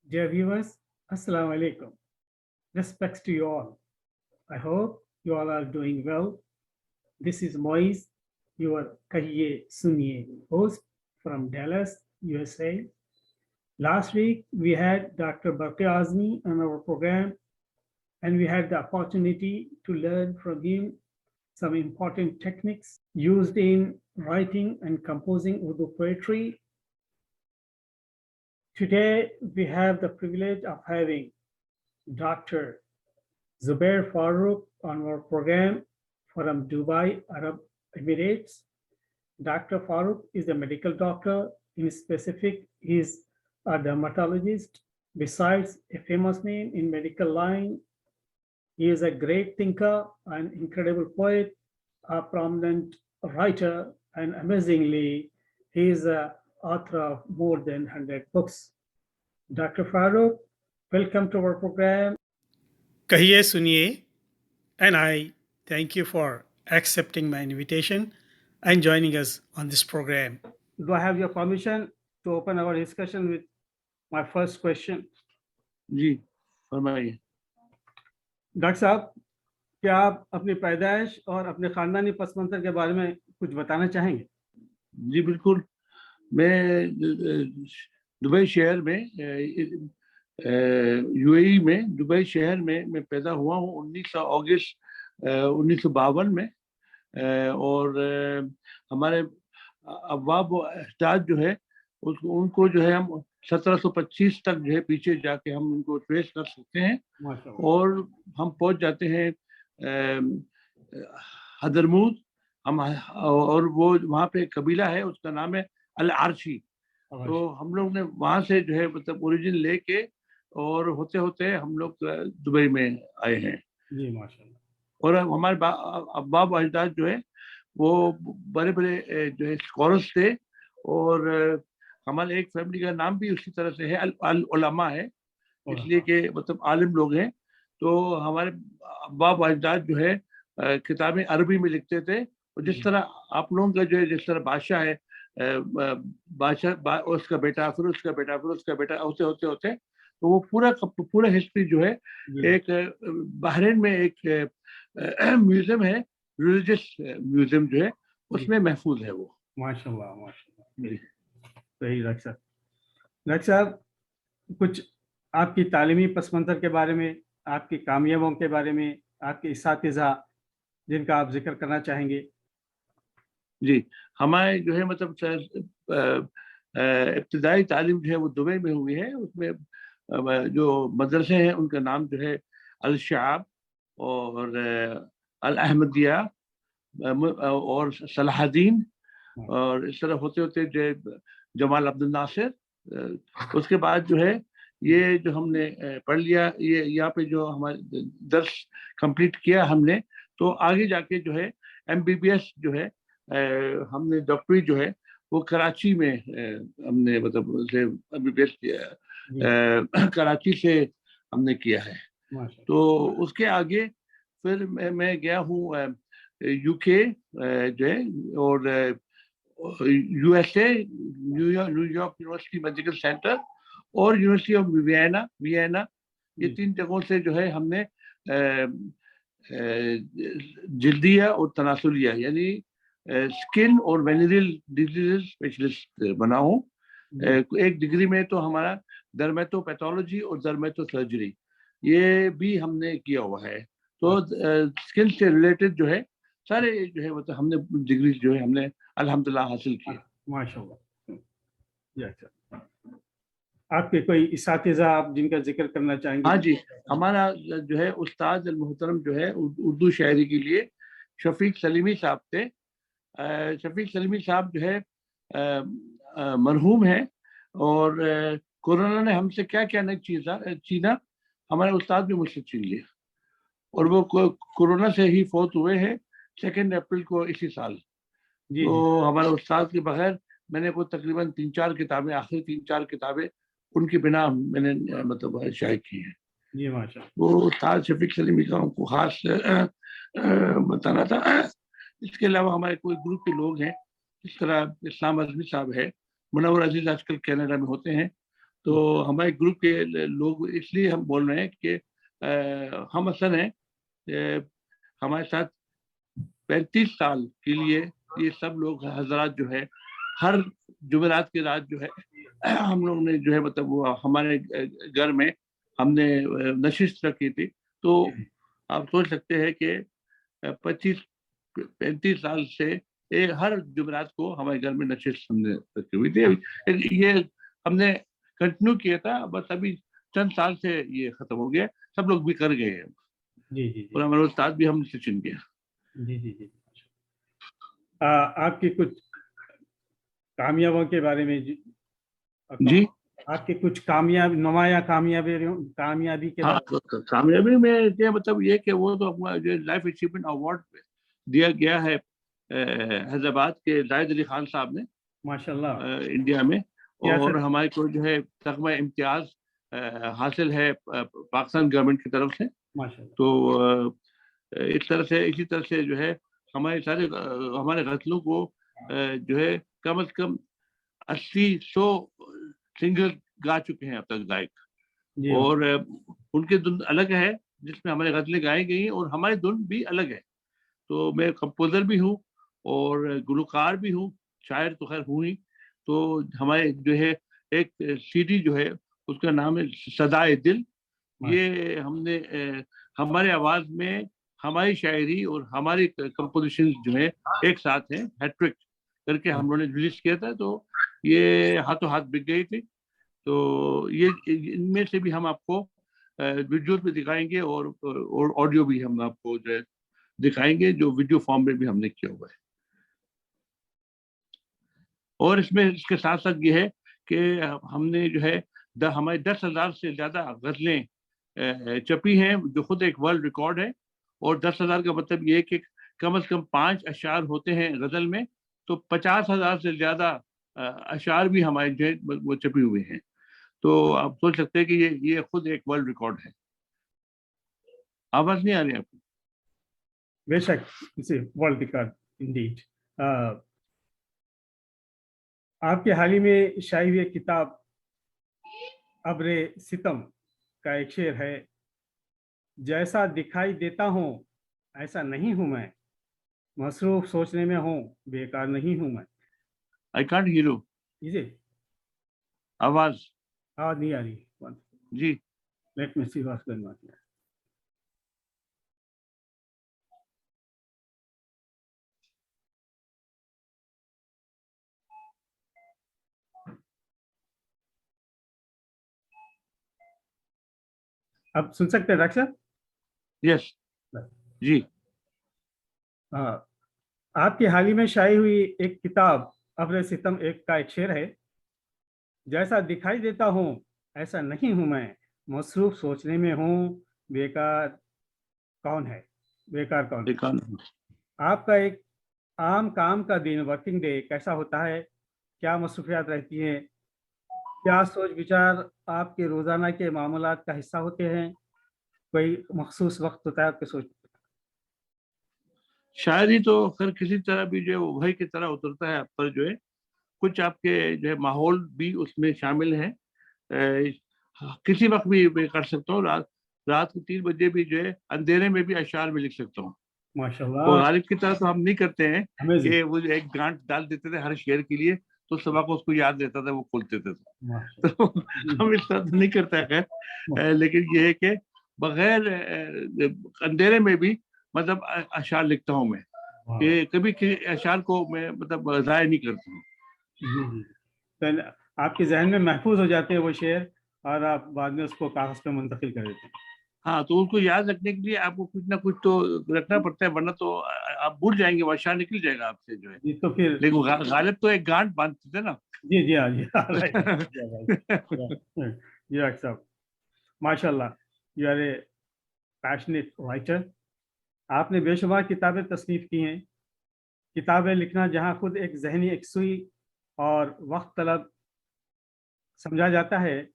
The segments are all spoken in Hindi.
Dear viewers, Assalamu alaikum. Respects to you all. I hope you all are doing well. This is Moise, your Kahiye Suniye host from Dallas, USA. Last week, we had Dr. Barqi Azmi on our program, and we had the opportunity to learn from him some important techniques used in writing and composing Urdu poetry. Today, we have the privilege of having Dr. Zubair Farooq on our program from Dubai, Arab Emirates. Dr. Farooq is a medical doctor. In specific, he is a dermatologist. Besides a famous name in medical line, he is a great thinker, an incredible poet, a prominent writer, and amazingly, he is the author of more than 100 books. Dr. Farooq, welcome to our program. Kahiye Suniye, and I thank you for accepting my invitation and joining us on this program. Do I have your permission to open our discussion with my first question? जी फरमाइए। डॉक्टर साहब, क्या आप अपनी पैदाइश और अपने खानदानी पस मंज़र के बारे में कुछ बताना चाहेंगे? जी बिल्कुल। मैं दुबई शहर में यूएई में दुबई शहर में मैं पैदा हुआ हूँ 19 अगस्त 1952 में। और हमारे अब्बाब अजदाद जो है उनको जो है हम 1725 तक जो है पीछे जाके हम उनको ट्रेस कर सकते हैं और हम पहुंच जाते हैं हदरमूद। हम और वो वहाँ पे एक कबीला है, उसका नाम है अल आरशी। तो हम लोग ने वहाँ से जो है मतलब ओरिजिन लेके और होते होते हम लोग दुबई में आए हैं जी माशाल्लाह। और हमारे अब्बाब अजदाद जो है वो बड़े बड़े जो है स्कॉलर्स थे और हमारे एक फैमिली का नाम भी उसी तरह से है अल उलमा है, इसलिए कि मतलब आलिम लोग हैं। तो हमारे अब्बाब अजदाद जो है किताबें अरबी में लिखते थे और जिस तरह आप लोगों का जो है जिस तरह बादशाह है बादशाह उसका बेटा फिर उसका बेटा फिर उसका बेटा होते होते होते तो वो पूरा हिस्ट्री जो है एक बहरीन में एक म्यूजियम है, रिलीजियस म्यूजियम जो है उसमें महफूज है वो। माशाल्लाह माशाल्लाह। सही डॉक्टर साहब, कुछ आपकी तालीमी पस मंज़र के बारे में, आपकी कामयाबियों के बारे में, आपके इस्तिज़ा जिनका आप जिक्र करना चाहेंगे? जी, हमारे जो है मतलब इब्तिदाई तालीम जो है वो दुबई में हुई है। उसमें जो मदरसे हैं उनका नाम जो है अल शाब और अल अहमदिया और सलाहुद्दीन और इस तरह होते होते जो जमाल अब्दुल नासिर। उसके बाद जो है ये जो हमने पढ़ लिया, ये यहाँ पे जो हमारे दर्स कंप्लीट किया हमने, तो आगे जाके जो है MBBS जो है हमने डॉक्टरी जो है वो कराची में हमने मतलब से MBBS किया, कराची से हमने किया है। तो उसके आगे फिर मैं गया हूँ UK जो है और USA New York university medical centre और यूनिवर्सिटी ऑफ वियना ये 3 जगहों से जो है हमने जिल्दिया और तनासुलिया यानी स्किन और वेनेरियल डिजीज स्पेशलिस्ट बना हूँ। एक डिग्री में तो हमारा डर्मेटोपैथोलॉजी और डर्मेटो सर्जरी ये भी हमने किया हुआ है। तो स्किन से रिलेटेड जो है सारे जो है मतलब हमने डिग्री जो है हमने अल्हम्दुलिल्लाह हासिल की। माशाल्लाह। आपके कोई इसातिज़ा आप जिनका जिक्र करना चाहेंगे? हाँ जी, हमारा जो है उस्ताद अल मोहतरम जो है उर्दू शायरी के लिए शफीक सलीमी साहब थे। शफीक सलीमी साहब जो है मरहूम है, और कोरोना ने हमसे क्या क्या नहीं छीना, हमारे उस्ताद भी मुझसे छीन लिया, और वो कोरोना से ही फौत हुए हैं 2 अप्रैल को इसी साल। जी तो जी हमारे उस्ताद के बगैर मैंने को तकरीबन 3-4 किताबें, आखिरी 3-4 किताबें उनकी बिना मैंने मतलब शाये की हैं। जी, माशा। वो उस्ताद शफीक सलीमी का हमको खास बताना था। इसके अलावा हमारे कोई ग्रुप के लोग हैं, इस तरह इस्लाम अज़मी साहब है, मुनव्वर अजीज आजकल कनाडा में होते हैं। तो हमारे ग्रुप के लोग इसलिए हम बोल रहे हैं कि हम असल हैं, हमारे साथ 35 साल के लिए ये सब लोग हजरात जो है हर जुमेरात की रात जो है हम लोग ने जो है मतलब वो हमारे घर में हमने नशिस्त रखी थी। तो आप सोच सकते हैं कि 25-35 साल से हर जुमेरात को हमारे घर में नशिस्त हमने रखी हुई थी। ये हमने कंटिन्यू किया था, बस अभी चंद साल से ये खत्म हो गया, सब लोग भी कर गए हैं, जी जी और जी हमारे उस्ताद भी हमसे चिन गया। जी जी जी। आपकी कुछ कामयाबों के बारे में जी आपके कुछ कामयाब नुमाया कामयाबी के हाँ, बारे तो कामयाबी में ये मतलब ये कि वो तो अपना जो लाइफ अचीवमेंट अवार्ड दिया गया है हैदराबाद के जाहिद अली खान साहब ने, में माशाल्लाह। इंडिया में। और सियासत। हमारे को जो है तगमा इम्तियाज हासिल है पाकिस्तान गवर्नमेंट की तरफ से। माशाल्लाह। तो इस तरह से इसी तरह से जो है हमारे सारे हमारे गजलों को जो है कम से कम 80-100 सिंगर गा चुके हैं अब तक गायक। जी और उनके धुन अलग है जिसमें हमारे गजलें गाई गई हैं, और हमारी धुन भी अलग है। तो मैं कंपोजर भी हूँ और गुलकार भी हूँ, शायर तो खैर हूँ ही। तो हमारे जो है एक सीडी जो है उसका नाम है सदाए दिल। ये हमने हमारे आवाज में हमारी शायरी और हमारी कंपोजिशन जो है एक साथ है, हैट्रिक करके हम लोगों ने रिलीज किया था। तो ये हाथों हाथ बिक गई थी। तो ये इनमें से भी हम आपको विजुअल पे दिखाएंगे, और ऑडियो भी हम आपको जो है दिखाएंगे, जो वीडियो फॉर्म में भी हमने किया हुआ है। और इसमें इसके साथ साथ ये है कि हमने जो है हमारे 10,000 से ज्यादा गजलें छपी हैं, जो खुद एक वर्ल्ड रिकॉर्ड है। और 10,000 का मतलब ये है कि कम से कम 5 अशार होते हैं गजल में, तो 50,000 से ज्यादा अशार भी हमारे जो है वो छपी हुए हैं। तो आप सोच सकते हैं कि ये खुद एक वर्ल्ड रिकॉर्ड है। आवाज नहीं आ रही आपको? बेशक, इसे वर्ल्ड रिकॉर्ड इंडीड। आपके हाल ही में शायद ये किताब अब्रे सितम का एक शेर है, जैसा दिखाई देता हूँ ऐसा नहीं हूं मैं, मसरूफ सोचने में हूँ बेकार नहीं हूं मैं। I can't hear you. इसे आवाज। आवाज नहीं आ रही। जी let me see what's going on. अब सुन सकते हैं डॉक्टर यस साहब? जी। हाँ, आपकी हाल ही में शायद हुई एक किताब अब्रे सितम एक का एक शेर है, जैसा दिखाई देता हूँ ऐसा नहीं हूं मैं, मसरूफ सोचने में हूँ बेकार कौन है, बेकार कौन है। आपका एक आम काम का दिन, वर्किंग डे कैसा होता है? क्या मसरूफियात रहती हैं? क्या सोच विचार आपके रोजाना के मामलात का हिस्सा होते हैं? कोई मखसूस वक्त होता है आपके सोच? शायरी तो खैर किसी तरह भी जो है वो वही की तरह उतरता है आप पर, जो है कुछ आपके जो है माहौल भी उसमें शामिल है। किसी वक्त भी मैं कर सकता हूँ, रात रात को 3 बजे भी जो है अंधेरे में भी अशार में लिख सकता हूँ। और माशाल्लाह। गालिब की तरह तो हम नहीं करते हैं अमेजिंग। कि वो जो एक गांठ डाल देते थे हर शेर के लिए, तो सुबह को उसको याद रहता था, वो खोलते थे। तो हम इस तरह तो नहीं करते हैं खैर। लेकिन ये है कि बगैर अंधेरे में भी मतलब अशार लिखता हूँ मैं, कि कभी अशार को मैं मतलब ज़ाया नहीं करता हूँ। जी जी। तो आपके जहन में महफूज हो जाते हैं वो शेर, और आप बाद में उसको कागज पे मुंतकिल कर देते हैं। हाँ, तो उसको याद रखने के लिए आपको कुछ ना कुछ तो रखना पड़ता है, वरना तो आप भूल जाएंगे, वो अशार निकल जाएगा आपसे जो है। जी तो फिर, लेकिन गालिब तो एक गांठ बांधते थे ना। जी जी हाँ जी हाँ, राइट जी डॉक्टर साहब, माशाल्लाह, you are a passionate writer. आपने बेशुमार किताबें तसनीफ की हैं। किताबें लिखना जहाँ खुद एक जहनी यकसुई और वक्त तलब समझा जाता है,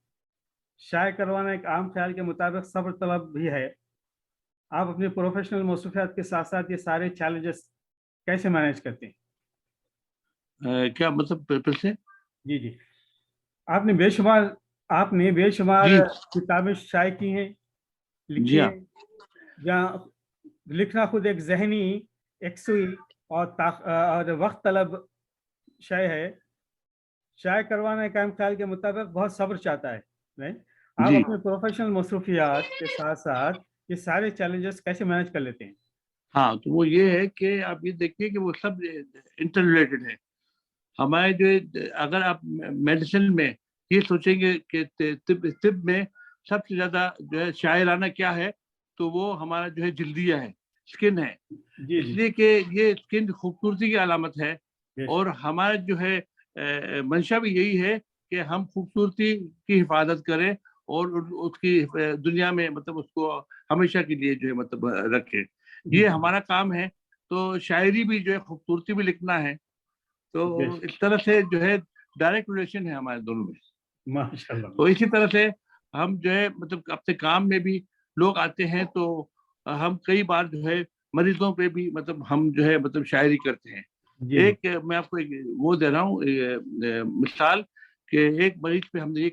शाये करवाना एक आम ख्याल के मुताबिक सब्र तलब भी है। आप अपनी प्रोफेशनल मसरूफियात के साथ साथ ये सारे चैलेंजेस कैसे मैनेज करते हैं? क्या मतलब, फिर से? जी जी, आपने बेशुमार आपने बेशुमार जी किताबें शाये की हैं, जी लिखी हाँ। हैं, जहाँ लिखना खुद एक जहनी यकसुई और वक्त तलब शय है। शाये करवाना एक आम ख्याल के मुताबिक बहुत सब्र चाहता है, नहीं? आप जी अपने प्रोफेशनल मसरूफियात के साथ साथ ये सारे चैलेंजेस कैसे मैनेज कर लेते हैं? हाँ, तो वो ये है कि आप ये देखिए कि वो सब इंटर रिलेटेड है। हमारे जो अगर आप मेडिसिन में ये सोचेंगे कि तिब में सबसे ज्यादा जो है शायराना क्या है, तो वो हमारा जो है जिल्दिया है, स्किन है। जी जी, इसलिए कि ये स्किन खूबसूरती की अलामत है, बेशक। और हमारा जो है मंशा भी यही है कि हम खूबसूरती की हिफाजत करें, और उसकी दुनिया में मतलब उसको हमेशा के लिए जो है मतलब रखें। जी ये जी, हमारा काम है। तो शायरी भी जो है खूबसूरती भी लिखना है। तो बेशक, इस तरह से जो है डायरेक्ट रिलेशन है हमारे दोनों में। माशाल्लाह। तो इसी तरह से हम जो है मतलब अपने काम में भी लोग आते हैं, तो हम कई बार जो है मरीजों पे भी मतलब हम जो है मतलब शायरी करते हैं। जी जी, एक मैं आपको एक वो दे रहा हूँ मिसाल, कि एक मरीज पे हमने ये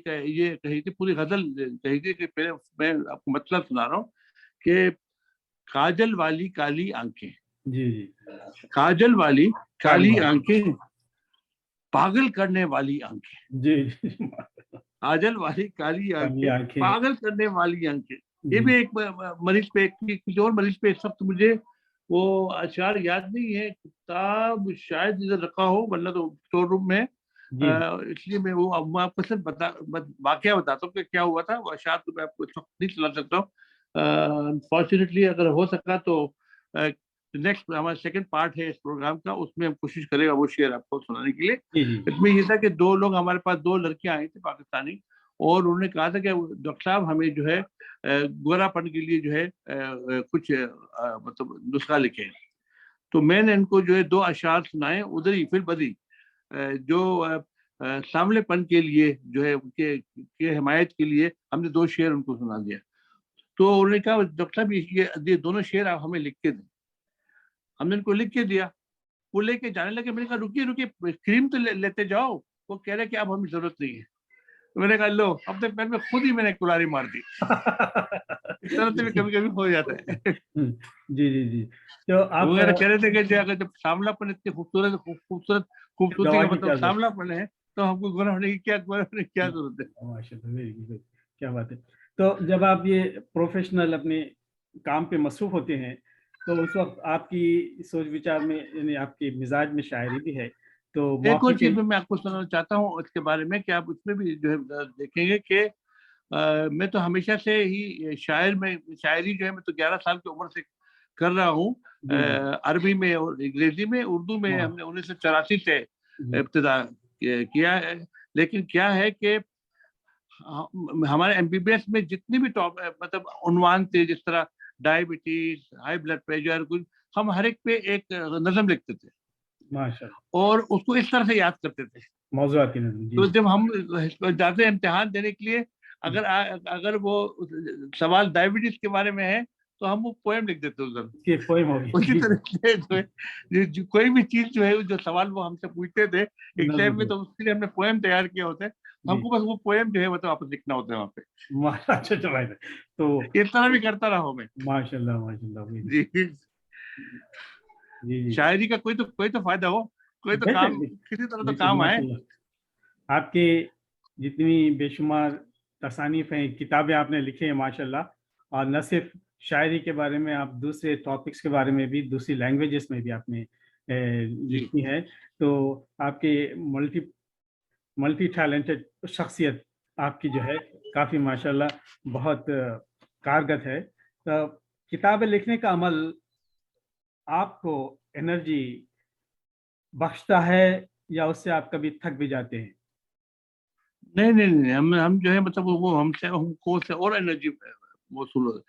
कही थी, पूरी गजल कही थी, कि पहले मैं आपको मतलब सुना रहा हूँ कि काजल वाली काली आंखें, जी जी, काजल वाली काली काली आंखें, आंखें, पागल करने वाली आंखें, जी जी, काजल वाली काली काली आंखें, आंखें, पागल करने वाली आंखें। ये जी भी एक मरीज पे, किसी और मरीज पे, इस वक्त मुझे वो अशार याद नहीं है, किताब शायद इधर रखा हो, वरना तो स्टोर रूम में। जी इसलिए मैं वो अब मैं आपको सिर्फ वाकया बताता हूँ कि क्या हुआ था। वो अशार तो मैं आपको इस वक्त नहीं सुना सकता हूँ अनफॉर्चुनेटली। अगर हो सका तो नेक्स्ट हमारा सेकंड पार्ट है इस प्रोग्राम का, उसमें हम कोशिश करेगा वो शेयर आपको सुनाने के लिए। जी जी, इसमें ये था कि दो लोग, हमारे पास दो लड़कियां आई थी पाकिस्तानी, और उन्होंने कहा था कि डॉक्टर साहब हमें जो है गोरापन के लिए जो है कुछ मतलब नुस्खा लिखे। तो मैंने इनको जो है दो अशार सुनाए, उधरी फिर बदी, जो सांवलेपन के लिए जो है उनके के हिमायत के लिए हमने दो शेर उनको सुना दिया। तो उन्होंने कहा डॉक्टर साहब ये दोनों शेर आप हमें लिख के दें। हमने इनको लिख के दिया। वो लेके जाने लगे। मैंने कहा रुकिए रुकिए, क्रीम तो लेते जाओ। वो कह रहे कि अब हमें जरूरत नहीं है। तो मैंने कहा लो, अपने पैर में खुद ही मैंने कुल्हाड़ी मार दी। इस तरह से भी कभी कभी हो जाता है। जी जी जी, तो तो आप वगैरह कह रहे थे कि जो अगर जब सांवलापन इतनी खूबसूरती दवा का की मतलब क्या जरूरत? सांवलापन है, तो हमको गोरा होने की क्या जरूरत है। माशाल्लाह, वेरी गुड, क्या बात है। तो जब आप ये प्रोफेशनल अपने काम पे मसरूफ होते हैं, तो उस वक्त आपकी सोच विचार में, यानी आपके मिजाज में शायरी भी है, तो एक मौके और के, चीज मैं आपको सुनाना चाहता हूँ इसके बारे में, कि आप उसमें भी जो है देखेंगे कि मैं तो हमेशा से ही शायरी जो है मैं तो 11 साल की उम्र से कर रहा हूँ। जी जी, अरबी में और अंग्रेजी में, उर्दू में वाह, हमने 1984 से जी इब्तिदा किया है। लेकिन क्या है कि हमारे एमबीबीएस में जितनी भी टॉप मतलब उन्वान थे, जिस तरह डायबिटीज, हाई ब्लड प्रेशर, कुछ, हम हर एक पे एक नज़म लिखते थे, माशाल्लाह, और उसको इस तरह से याद करते थे। मौज़ूआती नज़म, जी तो जब हम जाते हैं इम्तिहान देने के लिए, अगर वो सवाल डायबिटीज के बारे में है, तो हम वो पोएम लिख देते उधर। इसकी एक पोएम होगी, उसी जी तरह जी, से जो है कोई भी चीज जो है, जो सवाल वो हमसे पूछते थे नज़म एग्जाम में, पे, तो उसके लिए हमने पोएम तैयार किया होता है। जी, हमको बस वो पोएम जो है मतलब वापस लिखना होता है वहाँ पे। अच्छा अच्छा भाई, तो इस तरह भी करता रहा हूँ मैं। माशाल्लाह माशाल्लाह, वेरी जी, जी जी, शायरी का कोई तो फायदा हो, कोई तो बेशक, काम, किसी तरह तो बिल्कुल काम आए। माशाल्लाह। आपके जितनी बेशुमार तसानीफ हैं, किताबें आपने लिखी हैं माशाल्लाह, और न सिर्फ शायरी के बारे में, आप दूसरे टॉपिक्स के बारे में भी, दूसरी लैंग्वेजेस में भी आपने जी लिखी हैं। तो आपके मल्टी मल्टी टैलेंटेड शख्सियत आपकी जो है काफ़ी माशाल्लाह बहुत कारगर है। तो किताबें लिखने का अमल आपको एनर्जी बख्शता है या उससे आप कभी थक भी जाते हैं? नहीं नहीं नहीं, हम जो है मतलब वो हमको से और एनर्जी मौसूल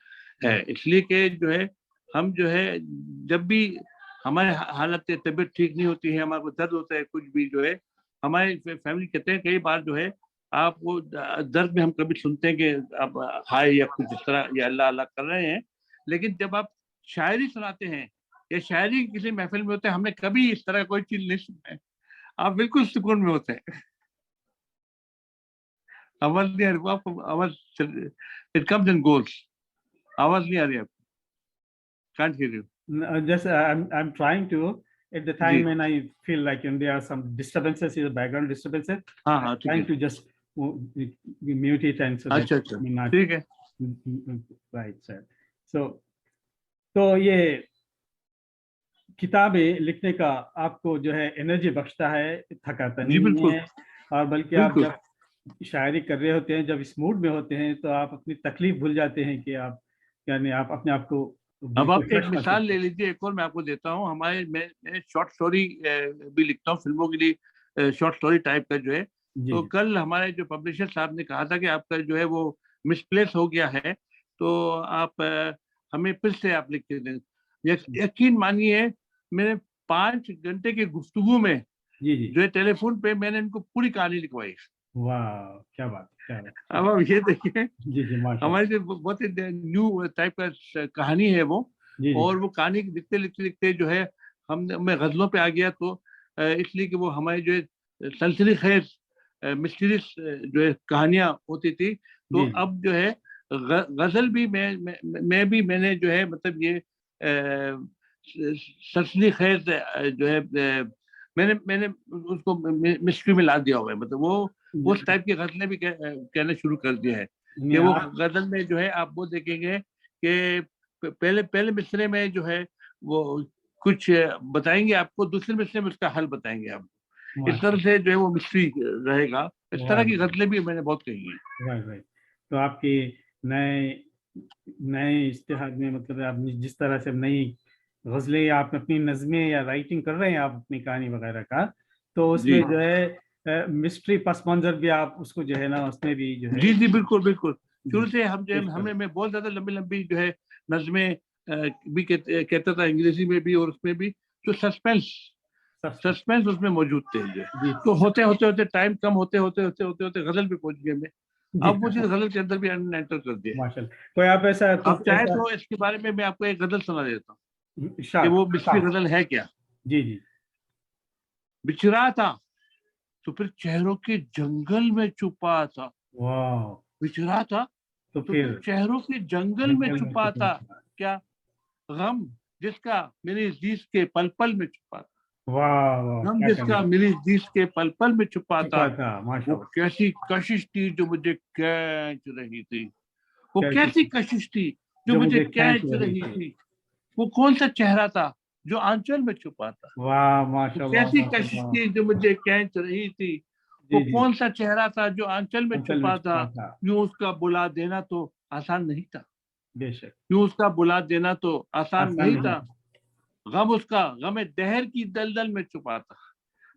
है, इसलिए कि जो है हम जो है जब भी हमारे हालत तबीयत ठीक नहीं होती है, हमारे को दर्द होता है कुछ भी जो है, हमारी फैमिली कहते हैं कई बार जो है आप वो दर्द में हम कभी सुनते हैं कि आप हाय या कुछ इस तरह या अल्लाह अल्लाह कर रहे हैं, लेकिन जब आप शायरी सुनाते हैं या शायरी किसी महफिल में होते हैं, हमने कभी इस तरह कोई चीज नहीं सुना है, आप बिल्कुल सुकून में होते हैं। आवाज नहीं आ रही आपको? आवाज इट कम्स एंड गोस, आवाज नहीं आ रही आपको? Can't hear you. Just I'm trying to at the जी time when I feel like there are some disturbances in the background disturbances, हाँ I'm हाँ ठीक trying है, to just mute it and so that अच्छा अच्छा may not ठीक है। right sir. So तो ये किताबें लिखने का आपको जो है एनर्जी बख्शता है, थकाता जी नहीं बिल्कुल है। और बल्कि आप बिल्कुल। जब शायरी कर रहे होते हैं, जब इस मूड में होते हैं, तो आप अपनी तकलीफ भूल जाते हैं कि आप यानी आप अपने आप को अब बिल्कुल आप एक फ्रेश महसूस मिसाल ले करते लीजिए, एक और मैं आपको देता हूँ। हमारे मैं शॉर्ट स्टोरी भी लिखता हूँ फिल्मों के लिए, शॉर्ट स्टोरी टाइप का जो है। हैं। जी तो जी कल हमारे जो पब्लिशर साहब ने कहा था कि आपका जो है वो मिसप्लेस हो गया है, तो आप हमें फिर से आप लिख के दें। यकीन मानिए, मैंने 5 घंटे की गुफ्तगू में जी जी जो है टेलीफोन पे मैंने इनको पूरी कहानी लिखवाई। वाह क्या बात क्या बात। अब आप ये देखिए, जी जी हमारी माशाल्लाह। जो बहुत ही न्यू टाइप का कहानी है वो, जी जी और वो कहानी लिखते लिखते लिखते जो है मैं गजलों पे आ गया। तो इसलिए कि वो हमारी जो है सनसनी खेज मिस्टीरियस जो है कहानियां होती थी, तो जी अब जो है गजल भी मैं भी मैंने जो है मतलब ये सनसनी खेज जो है मैंने मैंने उसको मिस्ट्री में ला दिया हुआ है। मतलब वो उस जी टाइप की गजलें भी कहना शुरू कर दिया है नहीं, कि वो आप गजल में जो है आप वो देखेंगे कि पहले पहले मिसरे में जो है वो कुछ बताएंगे आपको, दूसरे मिसरे में उसका हल बताएंगे आपको। इस तरह माशा से जो है वो मिस्ट्री रहेगा। इस तरह वाह की गजलें भी मैंने बहुत कही हैं। वाह वाह। तो आपकी नए नए इश्तिहाद में मतलब आप जिस तरह से नई गजलें या आप अपनी नज़में या राइटिंग कर रहे हैं आप अपनी कहानी वगैरह का, तो जी उसमें जो है मिस्ट्री पस मंजर भी आप उसको जो है ना उसमें भी जो है जी जी बिल्कुल बिल्कुल। जी शुरू से हम जो है पेश कर हमने मैं बहुत ज्यादा लंबी लंबी जो है नज़में भी कहता था अंग्रेजी में भी और उसमें भी, जो सस्पेंस सकता। सस्पेंस उसमें मौजूद थे जो। जी तो होते होते होते टाइम कम होते होते होते होते होते गजल पे पहुंच गए मैं। जी अब वो चीज गजल के अंदर भी एंटर कर दिया है। माशाल्लाह। कोई आप ऐसा कुछ आप चाहे ऐसा तो इसके बारे में मैं आपको एक गजल सुना देता हूँ कि इरशाद। वो मिस्री गजल है क्या। जी जी बिछड़ा था तो फिर चेहरों के जंगल में छुपा था। वाह। बिछड़ा था तो तो फिर फिर चेहरों के जंगल में जंगल में छुपा छुपा था। था। क्या गम जिसका मेरी जीस के पल पल में छुपा था। वाह वाह गम क्या जिसका कहना। मेरी जीस के पल पल में छुपा था। छुपा था वो माशाल्लाह। कैसी कशिश थी जो मुझे खींच रही थी। वो कैसी कैसी कशिश थी जो जो मुझे मुझे खींच खींच रही रही थी। थी। वो कौन सा चेहरा था जो आंचल में छुपा था। वाह वो माशाल्लाह कैसी कशिश माशाल्लाह। थी जो मुझे खींच रही थी। वो जी जी कौन सा चेहरा था जो आंचल में अंचल में छुपा था। छुपा था। यूं उसका बुला देना तो आसान नहीं था। बेशक यूं उसका बुला देना तो आसान आसान नहीं नहीं था। था। गम उसका गमे दहर की दलदल में छुपा था।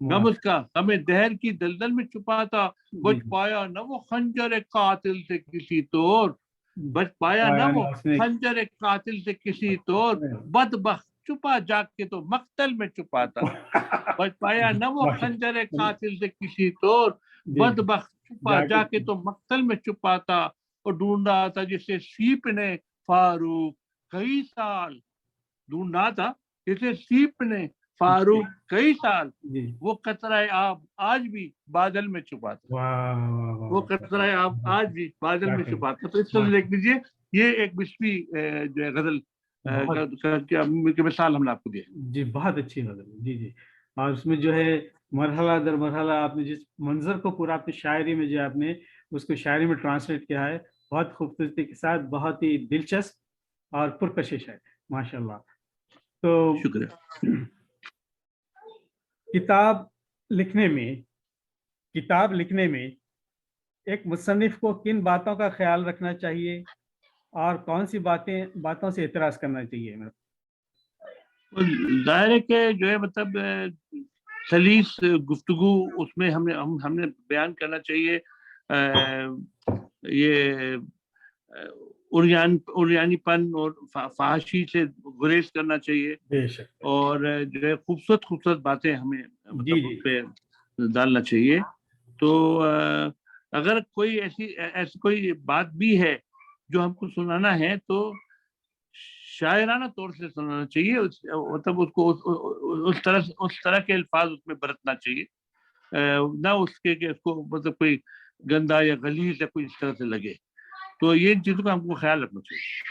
गम माश उसका गमे दहर की दलदल में छुपा था। जी बच जी पाया न वो खंजर कातिल से किसी तोर। बच पाया न पाया वो ना उसने। खंजर कातिल से किसी तोर। बदबख्त छुपा जाग के तो मक्तल में छुपा था। बच पाया न वो खंजर माशा कातिल से किसी तोर। जी जी बदबख्त छुपा जाके जाके तो मक्तल में छुपा था। और ढूंढ रहा था जिसे सीप ने फारूक कई साल। ढूंढा था जिसे सीप ने फारूक कई साल। जी वो कतराए आब आज भी बादल में छुपा था। वाह वाह वाह वो वाह, कतराए आब आज भी बादल क्या में कहें। छुपा था। तो इस तरह से माशा देख लीजिए, ये एक मिसरी जो है गजल बहुत की मिसाल हमने आपको दी है। जी बहुत अच्छी गजल है। जी जी। और उसमें जो है मरहला दर मरहला आपने जिस मंजर को पूरा अपनी शायरी में जो आपने उसको शायरी में ट्रांसलेट किया है, बहुत खूबसूरती के साथ, बहुत ही दिलचस्प और पुरकशिश है माशाल्लाह। तो शुक्रिया। किताब लिखने में किताब लिखने में एक मुसन्निफ को किन बातों का ख्याल रखना चाहिए और कौन सी बातों से एतराज करना चाहिए? तो जाहिर है कि जो है मतलब सलीस गुफ्तगू उसमें हमने बयान करना चाहिए। ये उरियानीपन और फाहशी से गुरेज करना चाहिए, बेशक। और जो है खूबसूरत बातें हमें जी मतलब जी उस पे डालना चाहिए। तो अगर कोई ऐसी कोई बात भी है जो हमको सुनाना है तो शायराना तौर से सुनाना चाहिए, मतलब उसको उस तरह के अल्फाज उसमें बरतना चाहिए, ना उसके कि उसको मतलब कोई गंदा या गलीज या कोई इस तरह से लगे। तो ये चीजों का हमको ख्याल रखना चाहिए।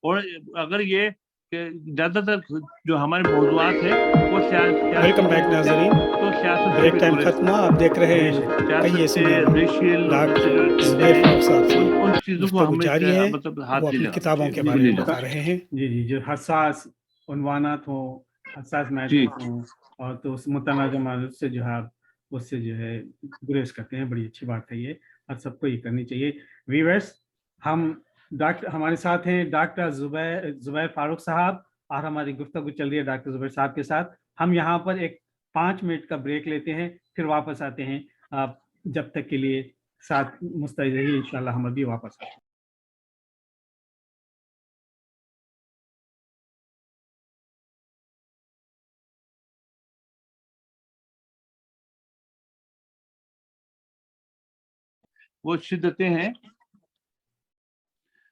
और अगर ये कि ज्यादातर जो हमारे मौजूआत है वो वेलकम बैक नाजरीन। तो सियासत से ब्रेक भी टाइम गुरेज खत्म हुआ, आप देख रहे हैं सियासत कहिए से, सुनिए में रेशियल डॉक्टर जुबैर फारूक साहब से उन चीजों को गुफ्तगू हमें जारी है। मतलब हाथ वो नहीं अपनी लगाना किताबों चाहिए। के बारे में बता रहे हैं। जी जी, जो हसास उन्वानात हो, हसास जी मैटर्स हो, और तो उस मुतनाज़ मौज़ूद से जो है आप उससे जो है गुरेज करते हैं। बड़ी अच्छी बात है ये, और सबको ये करनी चाहिए। वीवर्स, हम डॉक्टर हमारे साथ हैं डॉक्टर जुबैर फारूक साहब, और हमारी गुफ्तगू चल रही है डॉक्टर जुबैर साहब के साथ। हम यहाँ पर एक 5 मिनट का ब्रेक लेते हैं, फिर वापस आते हैं। आप जब तक के लिए साथ मुस्तैद रहिए, इंशाल्लाह हम अभी वापस आते हैं। वो शिद्दतें हैं, वो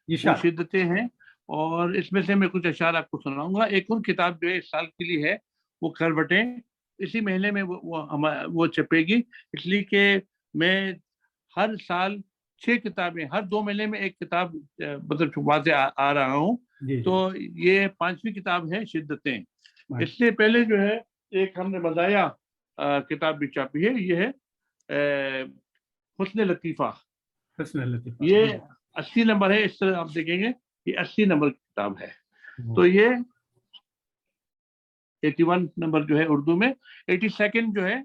इरशाद। शिद्दतें हैं। और इसमें से मैं कुछ अशार आपको सुनाऊंगा। एक और किताब जो है इस साल के लिए है, वो करवटें, इसी महीने में वो छपेगी, इसलिए कि मैं हर साल 6 किताबें, हर 2 महीने में एक किताब मतलब छुपवाते आ रहा हूँ। जी जी, तो ये 5वीं किताब है शिद्दतें। माशाल्लाह। इससे पहले जो है एक हमने मज़ाया किताब भी छापी है, ये है हुस्न लतीफ़ा। हुस्न लतीफ़ा। ये 80 नंबर है, इस तरह आप देखेंगे ये 80 नंबर की किताब है। जी तो ये 81 नंबर जो है उर्दू में, 82nd जो है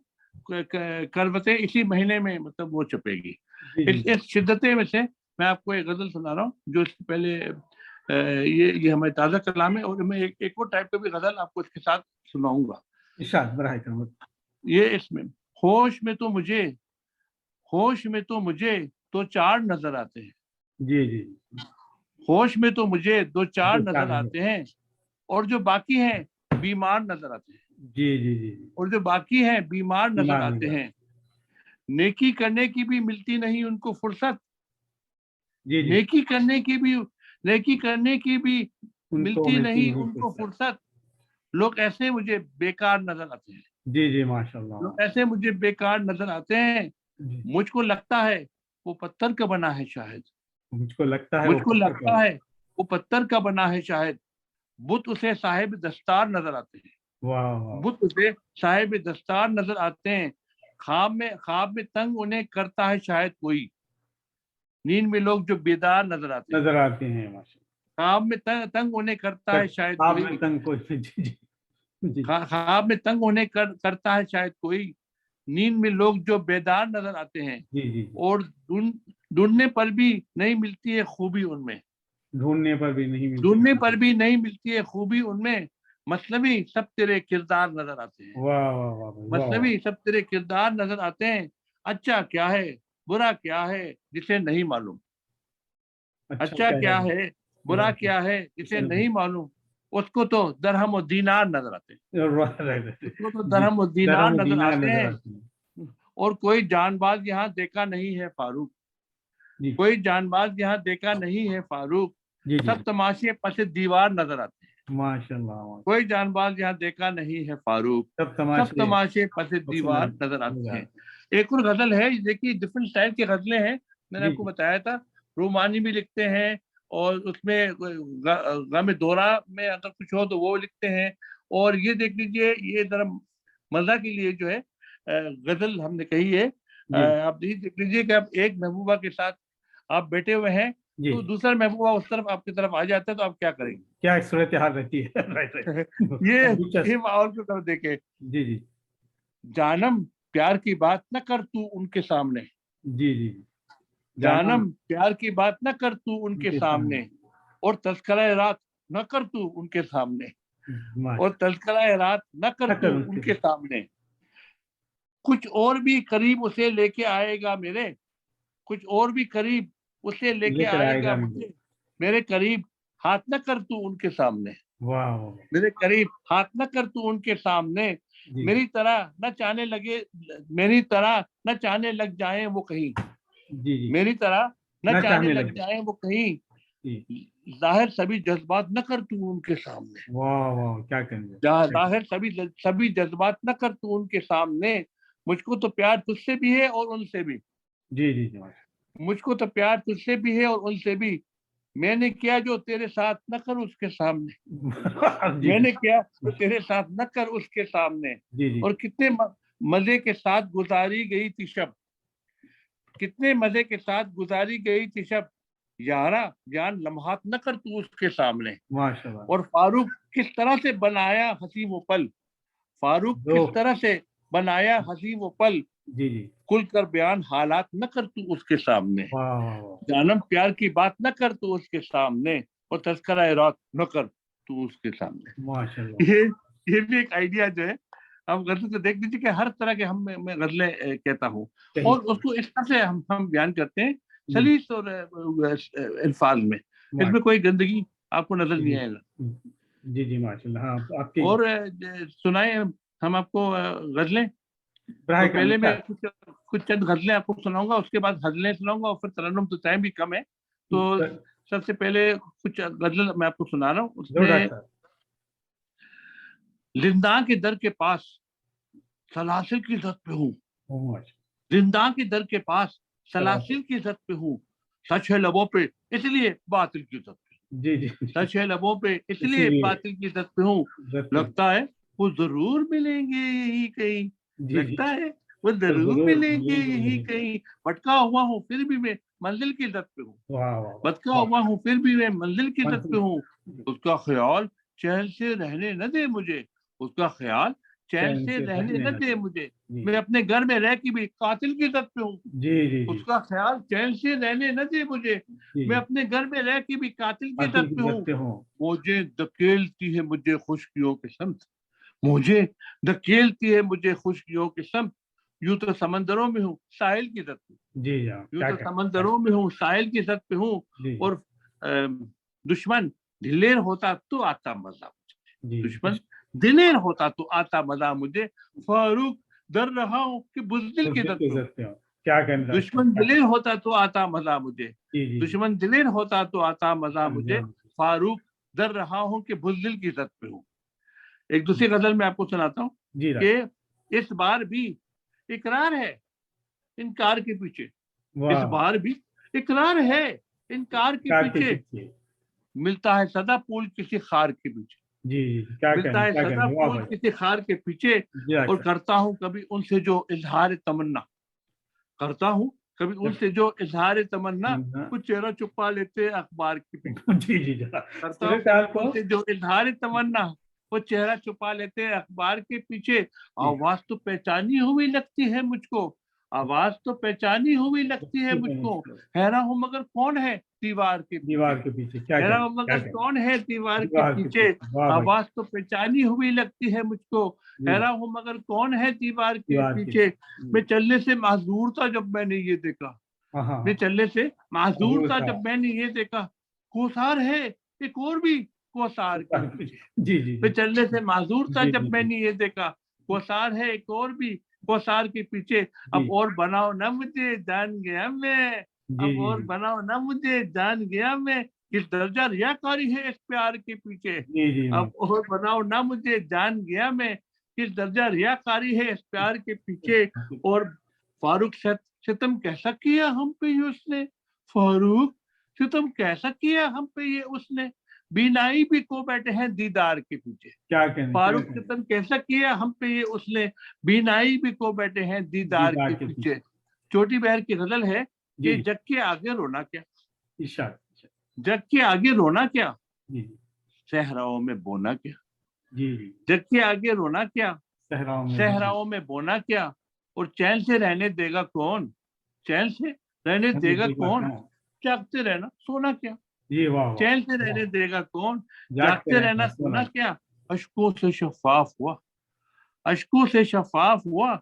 करवतें, इसी महीने में मतलब वो छपेगी। जी जी, इस शिद्दतें में से मैं आपको एक गजल सुना रहा हूँ, जो इससे पहले ये हमारे ताज़ा कलाम है, और मैं एक और टाइप का भी गजल आपको इसके साथ सुनाऊंगा। इरशाद बराए करम। ये इसमें, होश में तो मुझे, होश में तो मुझे तो 4 नजर आते हैं, जी जी, होश में तो मुझे 2-4 दो चार नजर नंबर। आते हैं, और जो बाकी हैं बीमार नजर आते हैं, जी जी जी, और जो बाकी हैं बीमार नजर बीमार नहीं आते जाते। हैं। नेकी करने की भी मिलती नहीं उनको फुर्सत, जी जी, नेकी करने की भी, नेकी करने की भी उनको मिलती मिलती नहीं नहीं उनको फुर्सत। फुर्सत। लोग ऐसे मुझे बेकार नजर आते हैं, जी जी, माशाल्लाह। लोग ऐसे मुझे बेकार नजर आते हैं। जी, मुझको लगता है वो पत्थर का बना है शायद, मुझको लगता है वो मुझको पत्थर का। लगता है वो पत्थर का बना है शायद। बुत उसे साहिब दस्तार नजर आते हैं, वाह वाह। बुत उसे साहिब दस्तार नजर आते हैं। ख्वाब में तंग उन्हें करता है शायद कोई, नींद में लोग जो बेदार नजर आते हैं। नजर आते हैं माशा। ख्वाब में तंग उन्हें करता है शायद आप में कोई, तंग को। जी जी जी, ख्वाब में तंग उन्हें करता है शायद कोई, नींद में लोग जो बेदार नजर आते हैं। जी जी, और ढूंढने पर भी नहीं मिलती है खूबी उनमें, ढूंढने पर भी नहीं मिलती। ढूंढने पर भी नहीं मिलती है खूबी उनमें। मसलबी सब तेरे किरदार नजर आते हैं, वाह वाह वाह भाई, वाह वाह। मसलबी सब तेरे किरदार नजर आते हैं। अच्छा क्या है, बुरा क्या है, जिसे नहीं मालूम। अच्छा अच्छा क्या है, क्या है, बुरा क्या है, जिसे नहीं मालूम। उसको तो दरहम और दीनार नजर आते हैं, उसको तो जी, दरहम और दीनार दरहम नजर दीनार आते नजर हैं। आते हैं। और कोई जानबाज यहाँ देखा नहीं है फारूक, जी कोई जानबाज यहाँ देखा नहीं है फारूक। जी जी, सब तमाशे पसे दीवार नजर आते हैं, माशाल्लाह माशाल्लाह। कोई जानबाज यहाँ देखा नहीं है फारूक। सब सब तमाशे तमाशे पसे पसंद दीवार नजर आते नजर हैं। आते एक और गजल है, देखिए डिफरेंट स्टाइल की गजलें हैं, हैं। मैंने जी आपको जी, बताया था। रोमानी भी लिखते हैं, और उसमें गम दोरा में अगर कुछ हो तो वो लिखते हैं। और ये देख लीजिए, ये जरा मजा के लिए जो है गजल हमने कही है। जी आप ये देख लीजिए कि आप एक महबूबा के साथ आप बैठे हुए हैं, जी, तो दूसरा महबूबा उस तरफ आपकी तरफ आ जाता है, तो आप क्या करेंगे? क्या सूरत हाल रहती है। राइट राइट, ये दिलचस्प। माहौल को कब देखे। जी जी, जानम प्यार की बात न कर तू उनके सामने, जी जी। जानम प्यार की बात न कर तू उनके सामने, और तस्करा रात न कर तू उनके सामने, और तस्करा रात न कर तू उनके सामने। कुछ और भी करीब उसे लेके आएगा मेरे, कुछ और भी करीब उसे लेके आएगा मुझे, मेरे करीब हाथ न कर तू उनके सामने, वाह, मेरे करीब हाथ न कर तू उनके सामने। मेरी तरह न चाहने लगे, मेरी तरह न चाहने लग जाए वो कहीं, जी जी, मेरी तरह न चाहने लग जाए वो कहीं, जाहिर सभी जज्बात न कर तू उनके सामने। वाह वाह, क्या कहेंगे। जाहिर सभी जज्बात न कर तू उनके सामने, मुझको तो प्यार तुझसे भी है और उनसे भी, जी जी जी, मुझको तो प्यार तुझसे भी है और उनसे भी, मैंने किया जो तेरे साथ न कर उसके सामने, जी मैंने किया जो तेरे साथ न कर उसके सामने। जी जी, और कितने मजे के साथ गुजारी गई थी शब, कितने मजे के साथ गुजारी गई थी शब, यारा जान लम्हात न कर तू उसके सामने। माशाल्लाह। और फारूक किस तरह से बनाया हंसी वो पल, फारूक किस तरह से बनाया हंसी वो पल, जी जी, खुल कर बयान हालात न कर तू उसके सामने, वाह वाह वाह, जानम प्यार की बात न कर तू उसके सामने, और तस्करा रात न कर तू उसके सामने। माशाल्लाह। ये भी एक आइडिया जो है, हम गजल तो देख लीजिए कि हर तरह के मैं गजलें कहता हूँ, और उसको इस तरह से हम बयान करते हैं सलीस और अल्फाज में, इसमें कोई गंदगी आपको नजर नहीं आएगा। जी जी, माशाल्लाह। हाँ, आपकी और सुनाए हम आपको गजलें। तो पहले मैं कुछ चंद गजलें आपको सुनाऊंगा, उसके बाद गजलें सुनाऊंगा, और फिर तरन्नुम, तो टाइम भी कम है, तो सबसे पहले कुछ गजल मैं आपको सुना रहा हूँ। उसमें जिंदा के दर के पास सलासिल की जद पे हूँ, जिंदा के दर के पास सलासिल की जद पे हूँ, सच है लबों पे इसलिए बातिल की जद पे, जी जी, सच है लबों पे इसलिए बातिल की जद पे हूँ, लगता है वो जरूर मिलेंगे यही कहीं, लगता है वो जरूर मिलेंगे यही कहीं, भटका हुआ हूँ फिर भी मैं मंजिल की जद पे हूँ, भटका हुआ हूँ फिर भी मैं मंजिल की जद पे हूँ, उसका ख्याल चैन से रहने न दे मुझे, उसका ख्याल चैन से रहने न दे मुझे, मैं अपने घर में रह के भी कातिल की जद पे हूँ, उसका ख्याल चैन से रहने न दे मुझे, मैं अपने घर में रह के भी कातिल की जद पे हूँ, मुझे धकेलती है मुझे खुशकियों के संग, मुझे धकेलती है मुझे खुशकियों के संग, यूं तो समंदरों में हूँ साहिल की जद पे, यूं तो समंदरों में हूँ साहिल की जद पे हूँ, और दुश्मन दिलेर होता तो आता मजा, दुश्मन दिलेर होता तो आता मजा मुझे, फारूक डर रहा हूँ कि बुज़दिल की जद पे हूँ, क्या कहना, दुश्मन दिलेर होता तो आता मजा मुझे, दुश्मन दिलेर होता तो आता मजा मुझे, फारूक डर रहा हूँ कि बुज़दिल की जद पे हूँ। एक दूसरी गजल में आपको सुनाता हूँ कि इस बार भी इकरार है इनकार के पीछे, इस बार भी इकरार है इनकार के पीछे, मिलता है सदा फूल किसी खार के पीछे, मिलता है सदा फूल किसी खार के पीछे, और करता हूँ कभी उनसे जो इजहार तमन्ना, करता हूँ कभी उनसे जो इजहार तमन्ना, कुछ चेहरा छुपा लेते अखबार के पीछे, करता हूँ कभी उनसे जो इजहार तमन्ना, वो चेहरा छुपा लेते हैं अखबार के पीछे, आवाज तो पहचानी हुई लगती है मुझको, आवाज तो पहचानी हुई लगती है मुझको, हैरान हूँ मगर कौन है दीवार के पीछे, हैरान हूँ मगर कौन है दीवार के पीछे, आवाज तो पहचानी हुई लगती है मुझको, हैरान हूँ मगर कौन है दीवार के पीछे, मैं चलने से माजूर था जब मैंने ये देखा, मैं चलने से माजूर था जब मैंने ये देखा, कोसार है एक और भी कोसार के पीछे, मैं चलने से माजूर था जब मैंने ये देखा, कोसार है एक और भी कोसार के पीछे, अब और बनाओ ना मुझे जान गया मैं, अब और बनाओ ना मुझे जान गया मैं, किस दर्जा रियाकारी है इस प्यार के पीछे, अब और बनाओ ना मुझे जान गया मैं, किस दर्जा रियाकारी है इस प्यार के पीछे, और फारूक सितम कैसा किया हम पे ये उसने, फारूक सितम कैसा किया हम पे ये उसने, बीनाई भी को बैठे हैं दीदार के पीछे, क्या कहने, फारूक सितम कैसा किया हम पे ये उसने, बीनाई भी को बैठे हैं दीदार के पीछे। छोटी बहर की गजल है कि जग के आगे रोना क्या, जग के आगे रोना क्या, सहराओं में बोना क्या, जग के आगे रोना क्या, सहराओं में बोना क्या, और चैन से रहने देगा कौन? चैन से रहने देगा कौन? जागते रहना सोना क्या? जी वाह चैन से रहने देगा कौन? जागते जागते रहना सोना क्या? अश्कों से शफाफ हुआ, अश्कों से शफाफ हुआ,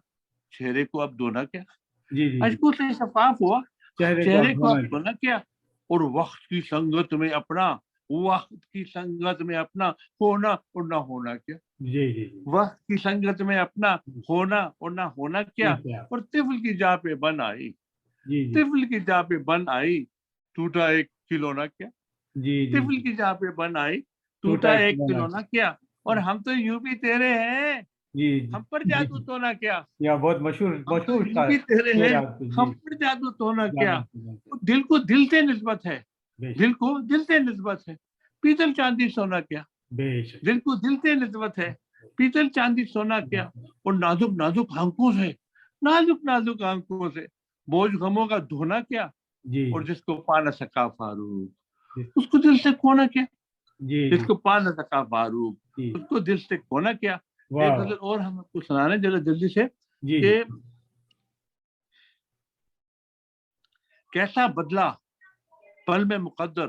चेहरे को अब धोना क्या? जी जी अश्कों से शफाफ हुआ, चेहरे को अब धोना धोना क्या? और वक्त की संगत में अपना, वक्त की संगत में अपना होना और ना होना क्या? जी जी वक्त की संगत में अपना होना और ना होना क्या? और तिफल की जा पे बन आई, जी जी तिफल की जा पे बन आई, टूटा एक खिलौना क्या? जी जी तिफल की जा पे बन आई, टूटा एक खिलौना क्या? और हम तो यूं भी तेरे हैं, जी हम पर जादू तो ना क्या? या बहुत मशहूर हम तो मशहूर यूं भी तेरे हैं, हम जी पर जादू तो ना क्या? जादू तो दिल को दिल से निस्बत है, बेशक दिल को दिल से निस्बत है, पीतल चांदी सोना क्या? बेशक दिल को दिल से निस्बत है, पीतल चांदी सोना क्या? और नाजुक नाजुक आंखों से, नाजुक नाजुक आंखों से बोझ गमों का धोना क्या? जी और जिसको पा न सका फारूक, जी उसको दिल से खोना क्या? जी जिसको पा न सका फारूक, जी उसको दिल से खोना क्या? एक वाह गजल और हम आपको सुनाने जरा जल्दी से जी कि कैसा बदला पल में मुकद्दर,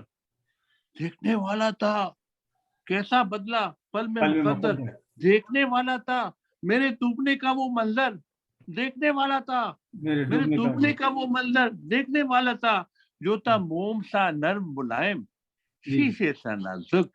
देखने वाला था, कैसा बदला पल में पल में मुकद्दर, मुकद्दर देखने वाला था, मेरे डूबने का वो मंजर देखने वाला था, मेरे मेरे डूबने का डूबने का वो मंजर देखने वाला था, जो था मोम सा नर्म मुलायम, जी शीशे सा नाजुक,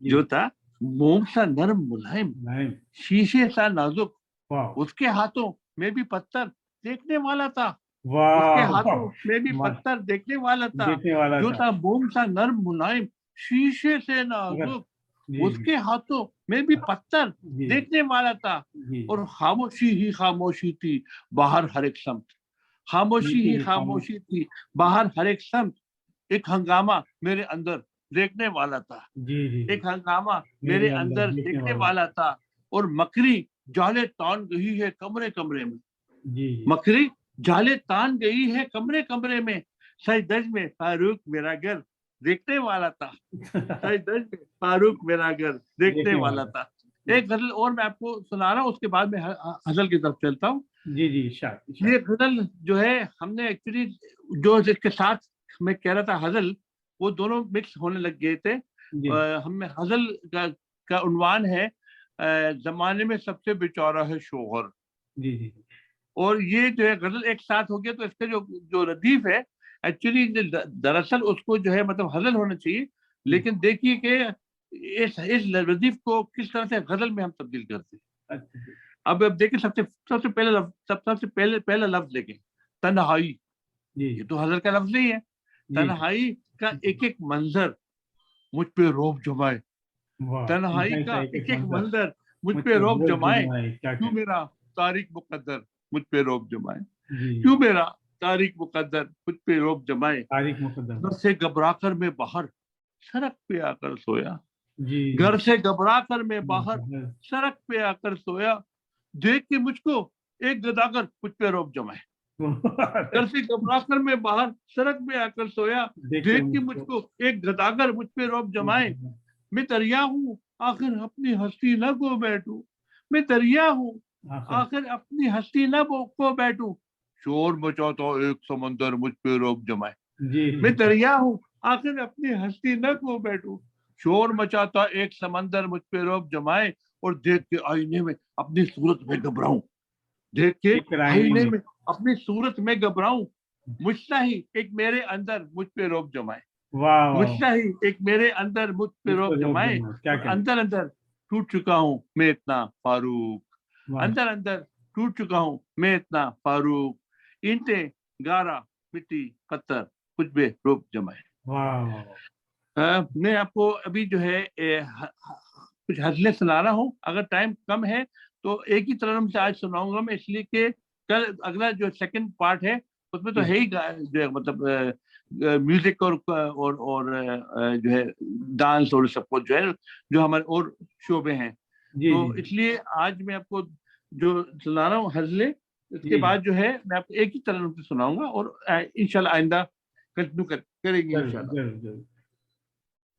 जी जो था मोम सा नर्म मुलायम, नहीं शीशे सा नाजुक, वाह उसके हाथों में भी पत्थर देखने वाला था, उसके वाह हाथों में भी वाह पत्थर देखने वाला था, देखने वाला जो था था मोम सा नर्म मुलायम, शीशे से मगर नाजुक, जी उसके हाथों में भी पत्थर जी देखने वाला था। जी और खामोशी ही खामोशी थी बाहर हर एक समत, खामोशी ही बिल्कुल खामोश खामोशी थी बाहर हर एक समत, एक हंगामा मेरे अंदर देखने वाला था, जी जी एक हंगामा मेरे मेरे अंदर अंदर देखने देखने वाला वाला था। और मकरी जाले तान गई है कमरे कमरे में, जी मकरी जाले तान गई है कमरे कमरे में, सजदज में फारूक मेरा घर देखने वाला था, सजदज में फारूक मेरा घर देखने देखने वाला वाला था। एक गजल और मैं आपको सुना रहा हूँ, उसके बाद में गजल की तरफ चलता हूँ। जी जी इरशाद ये इरशाद गजल जो है हमने एक्चुअली जो इसके साथ मैं कह रहा था गजल, वो दोनों मिक्स होने लग गए थे। जी हमें गजल का उन्वान है जमाने में सबसे बेचारा है शोहर, जी जी और ये जो है गजल एक साथ हो गया, तो इसका जो जो रदीफ है एक्चुअली दरअसल उसको जो है मतलब गजल होना चाहिए, लेकिन देखिए कि इस रदीफ को किस तरह से गजल में हम तब्दील करते हैं। अच्छा जी अब देखिए सबसे सबसे पहले लफ्ज, सबसे पहले पहला लफ्ज देखें, तन्हाई, जी ये तो हजर का लफ्ज नहीं है। जी तन्हाई का एक एक मंजर मुझ पे रौब जमाए, वाह तन्हाई इनका का एक एक एक एक मंजर मंजर मुझ मुझ पे पे रौब रोज जमाए, जमाए क्या क्यों क्या मेरा तारीख मुकद्दर मुझ पे रौब जमाए, जी क्यों मेरा तारीख मुकद्दर मुझ पे रौब जमाए, तारीख मुकद्दम घर से घबरा कर मैं बाहर सड़क पे आकर सोया, जी घर से घबरा कर मैं बाहर सड़क पे आकर सोया, देख के मुझको एक गदागर मुझ पे रौब जमाए, घर से घबरा कर मैं बाहर सड़क पे आकर सोया, देख के देख के मुझको मुझको एक गदागर मुझ पे रौब जमाए, मैं दरिया हूँ आखिर अपनी हस्ती न को बैठूं, मैं दरिया हूँ आखिर आखिर अपनी हस्ती न को बैठूं, शोर मचाता एक समंदर मुझ पे रौब जमाए, जी मैं दरिया हूँ आखिर अपनी हस्ती न को बैठूं, शोर मचाता एक समंदर मुझ पे रौब जमाए, और देख के आईने में अपनी सूरत में घबराऊं, देख के एक रायने आईने में में अपनी सूरत में घबराऊं, मुझसा ही एक मेरे अंदर मुझ पे रौब जमाए, वाह वाह मुझसा ही एक मेरे अंदर मुझ पे मुझको रौब रोक जमाए, देना क्या और करें अंदर अंदर टूट चुका हूँ मैं इतना फारूक, वाह अंदर अंदर टूट चुका हूँ मैं इतना फारूक, ईंटें गारा मिट्टी पत्थर कुछ बे रौब जमाए। वाह मैं आपको अभी जो है कुछ हजलें सुना रहा हूँ, अगर टाइम कम है तो एक ही तरह से आज सुनाऊंगा मैं, इसलिए कि कल अगला जो सेकंड पार्ट है उसमें तो जी है ही जो है मतलब म्यूजिक और जो है डांस और सब कुछ जो है जो हमारे और शोबे हैं, जी तो जी इसलिए आज मैं आपको जो सुना रहा हूँ हजले, इसके जी बाद जो है मैं आपको एक ही तरह से सुनाऊंगा, और इंशाल्लाह आइंदा कंटिन्यू करेंगे जरूर इंशाल्लाह। जरूर जरूर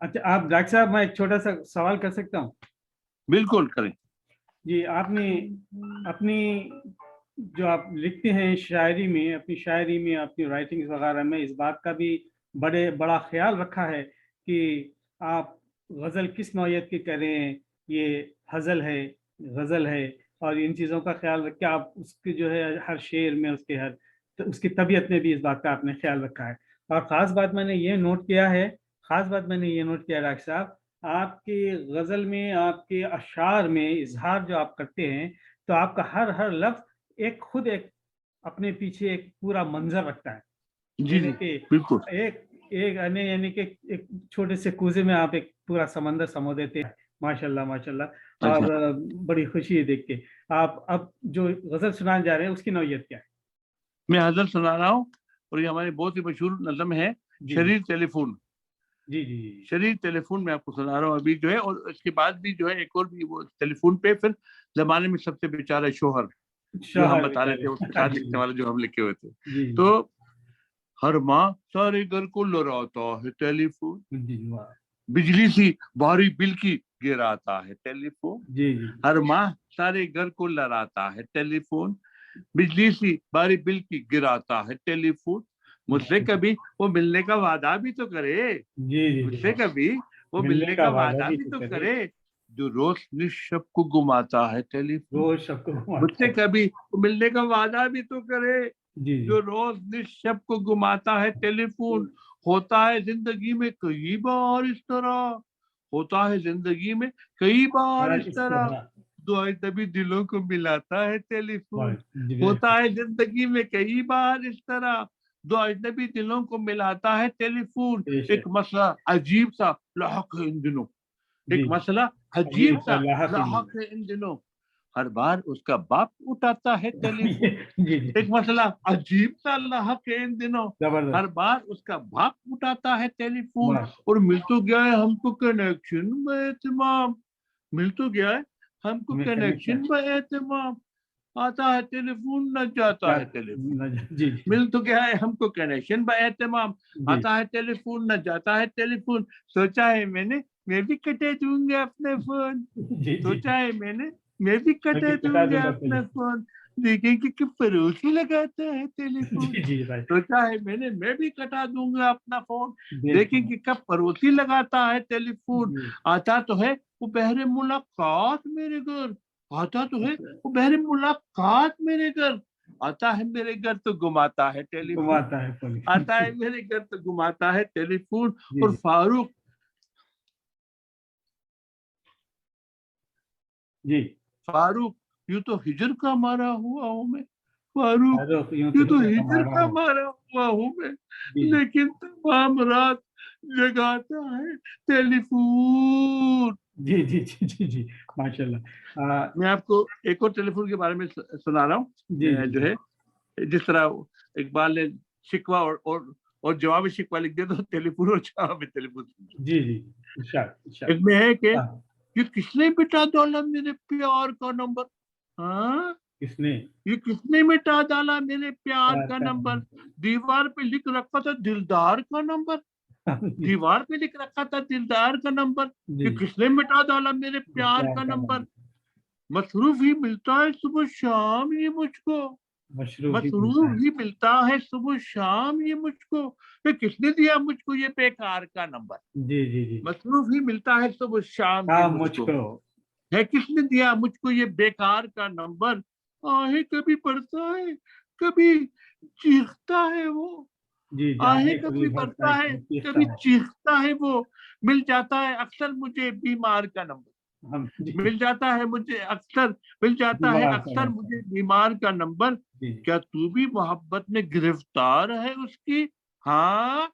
अच्छा आप डॉक्टर साहब मैं एक छोटा सा सवाल कर सकता हूँ बिल्कुल करें। जी आपने अपनी जो आप लिखते हैं शायरी में, अपनी शायरी में, अपनी राइटिंग्स वगैरह में, इस बात का भी बड़ा ख्याल रखा है कि आप गज़ल किस नौइयत की करें, ये हज़ल है, गज़ल है, और इन चीज़ों का ख्याल रख के आप उसकी जो है हर शेर में उसके हर तो उसकी तबीयत में भी इस बात का आपने ख्याल रखा है। और ख़ास बात मैंने ये नोट किया है, डॉक्टर साहब, आपकी गज़ल में, आपके अशआर में इज़हार जो आप करते हैं, तो आपका हर लफ्ज़ एक अपने पीछे एक पूरा मंज़र रखता है। जी यानी जी कि बिल्कुल। एक एक यानी कि एक छोटे से कूज़े में आप एक पूरा समंदर समो देते हैं। माशाल्लाह, माशाल्लाह। अच्छा, और बड़ी खुशी है देख के। आप अब जो गज़ल सुनाने जा रहे हैं उसकी नौइयत क्या है? मैं गजल सुना रहा हूँ और ये हमारी बहुत ही मशहूर नज़म है, जी, जी। शरीर टेलीफोन। जी, जी, जी। शरीर टेलीफोन मैं आपको सुना रहा हूँ अभी जो है, और इसके बाद भी जो है एक और भी वो टेलीफोन पे फिर जमाने में सबसे बेचारा शोहर, जो हम शौहर बता रहे थे, बेचारे। उसके साथ जी, लिखने जी। वाले जो हम लिखे हुए थे। जी, तो हर माह सारे घर को लड़ाता है टेलीफोन, जी। जी, वाह! बिजली सी भारी बिल की गिराता है टेलीफोन। जी, जी। हर माह सारे घर को लड़ाता है टेलीफोन, बिजली सी भारी बिल की गिराता है टेलीफोन। मुझसे कभी वो मिलने का वादा भी तो करे, जी, जी, जी, मुझसे वाह! कभी वो मिलने मिलने का का वादा वादा भी भी तो तो करे, करे, जो रोज निशब को घुमाता है टेलीफोन। रोज़ सबको घुमाता मुझसे है। कभी वो मिलने का वादा भी तो करे, जी, जी। जो रोज निशब को घुमाता है टेलीफोन। होता है जिंदगी में कई बार इस तरह, होता है जिंदगी में कई बार और इस इस तरह, तरह दुआएं तभी दिलों को मिलाता है वाह! टेलीफोन। जी, होता बेशक, है जिंदगी में कई बार इस तरह, दो अजनबी दिलों को मिलाता है टेलीफोन। एक बेशक। मसला अजीब सा लाहक है इन दिनों, जी, एक मसला अजीब अजीब सा सा लाहक लाहक है इन दिनों, हर बार उसका बाप उठाता है ये टेलीफोन। जी, एक जी, मसला अजीब सा लाहक है इन दिनों, हर ज़बरदस्त। बार उसका बाप उठाता है टेलीफोन। वाह! और मिल तो गया है हमको कनेक्शन में एहतमाम, मिल तो गया है हमको हमें कनेक्शन कनेक्शन में एहतमाम, आता है टेलीफोन न जाता क्या है टेलीफोन। जी, जी, मिल तो गया है हमको कनेक्शन बा एहतमाम, जी, आता है टेलीफोन न जाता है टेलीफोन। सोचा है मैंने मैं भी कटे दूंगा अपने फोन, जी, जी, सोचा है मैंने मैं भी मैं भी कटे बता दूंगा दूँगा अपना टेलीफ़ोन। फोन, देखेंगे कि पड़ोसी लगाता है टेलीफोन। जी, जी, भाई। सोचा है मैंने मैं भी कटा दूंगा अपना फोन, बिल्कुल। देखेंगे कब पड़ोसी लगाता है टेलीफोन। जी, आता तो है वो बहरे मुलाकात मेरे घर, आता तो है अच्छा, वो बहरे मुलाकात मेरे घर, आता है मेरे घर तो घुमाता है टेलीफोन, घुमाता है फ़ोन। आता है जी, मेरे घर तो घुमाता है टेलीफोन। जी, और जी, फारूक, जी। फारूक यूं तो हिजर का मारा हुआ हूं मैं, फारूक ज़रूर यूँ तो यूं तो हिज़्र का हिजर मारा का हूँ। मारा हुआ हूं मैं, जी, जी, लेकिन तमाम रात जगाता है टेलीफोन। जी, जी, जी, जी, जी, माशाल्लाह। मैं आपको एक और टेलीफोन के बारे में सुना रहा हूँ, जी, जी, जो जी, है जिस तरह इकबाल ने शिकवा और जवाब शिकवा लिख दिया, तो टेलीफोन और जवाब टेलीफोन। जी, जी, इरशाद, इरशाद। इसमें है कि हाँ, ये किसने मिटा डाला मेरे प्यार का नंबर, हाँ किसने ये किसने मिटा डाला मेरे प्यार प्यार का का नंबर, दीवार पे लिख रखा था दिलदार का नंबर, जी, दीवार पे लिख रखा था दिलदार का नंबर, जी, ये किसने मिटा डाला मेरे प्यार प्यार का का नंबर। नाम, मसरूफ ही मिलता है सुबह शाम ये मुझको, मशरूफ़ ही मिलता मसरूफ है। ही मिलता है सुबह शाम ये मुझको, ये किसने दिया मुझको ये बेकार का नंबर। जी, जी, जी। मसरूफ ही मिलता है सुबह शाम ये हाँ, मुझको, मुझको है किसने दिया मुझको ये बेकार का नंबर। आहे कभी पड़ता है कभी चीखता है वो, जी, आहे जाने कभी कभी भरता पड़ता है, है कभी चीखता कभी है। चीखता है वो, मिल जाता है अक्सर मुझे बीमार का नंबर, हम जी, मिल जाता है मुझे अक्सर, मिल जाता है बीमार का अक्सर नंबर। मुझे बीमार का नंबर। जी, क्या तू भी मोहब्बत में गिरफ्तार है उसकी, हाँ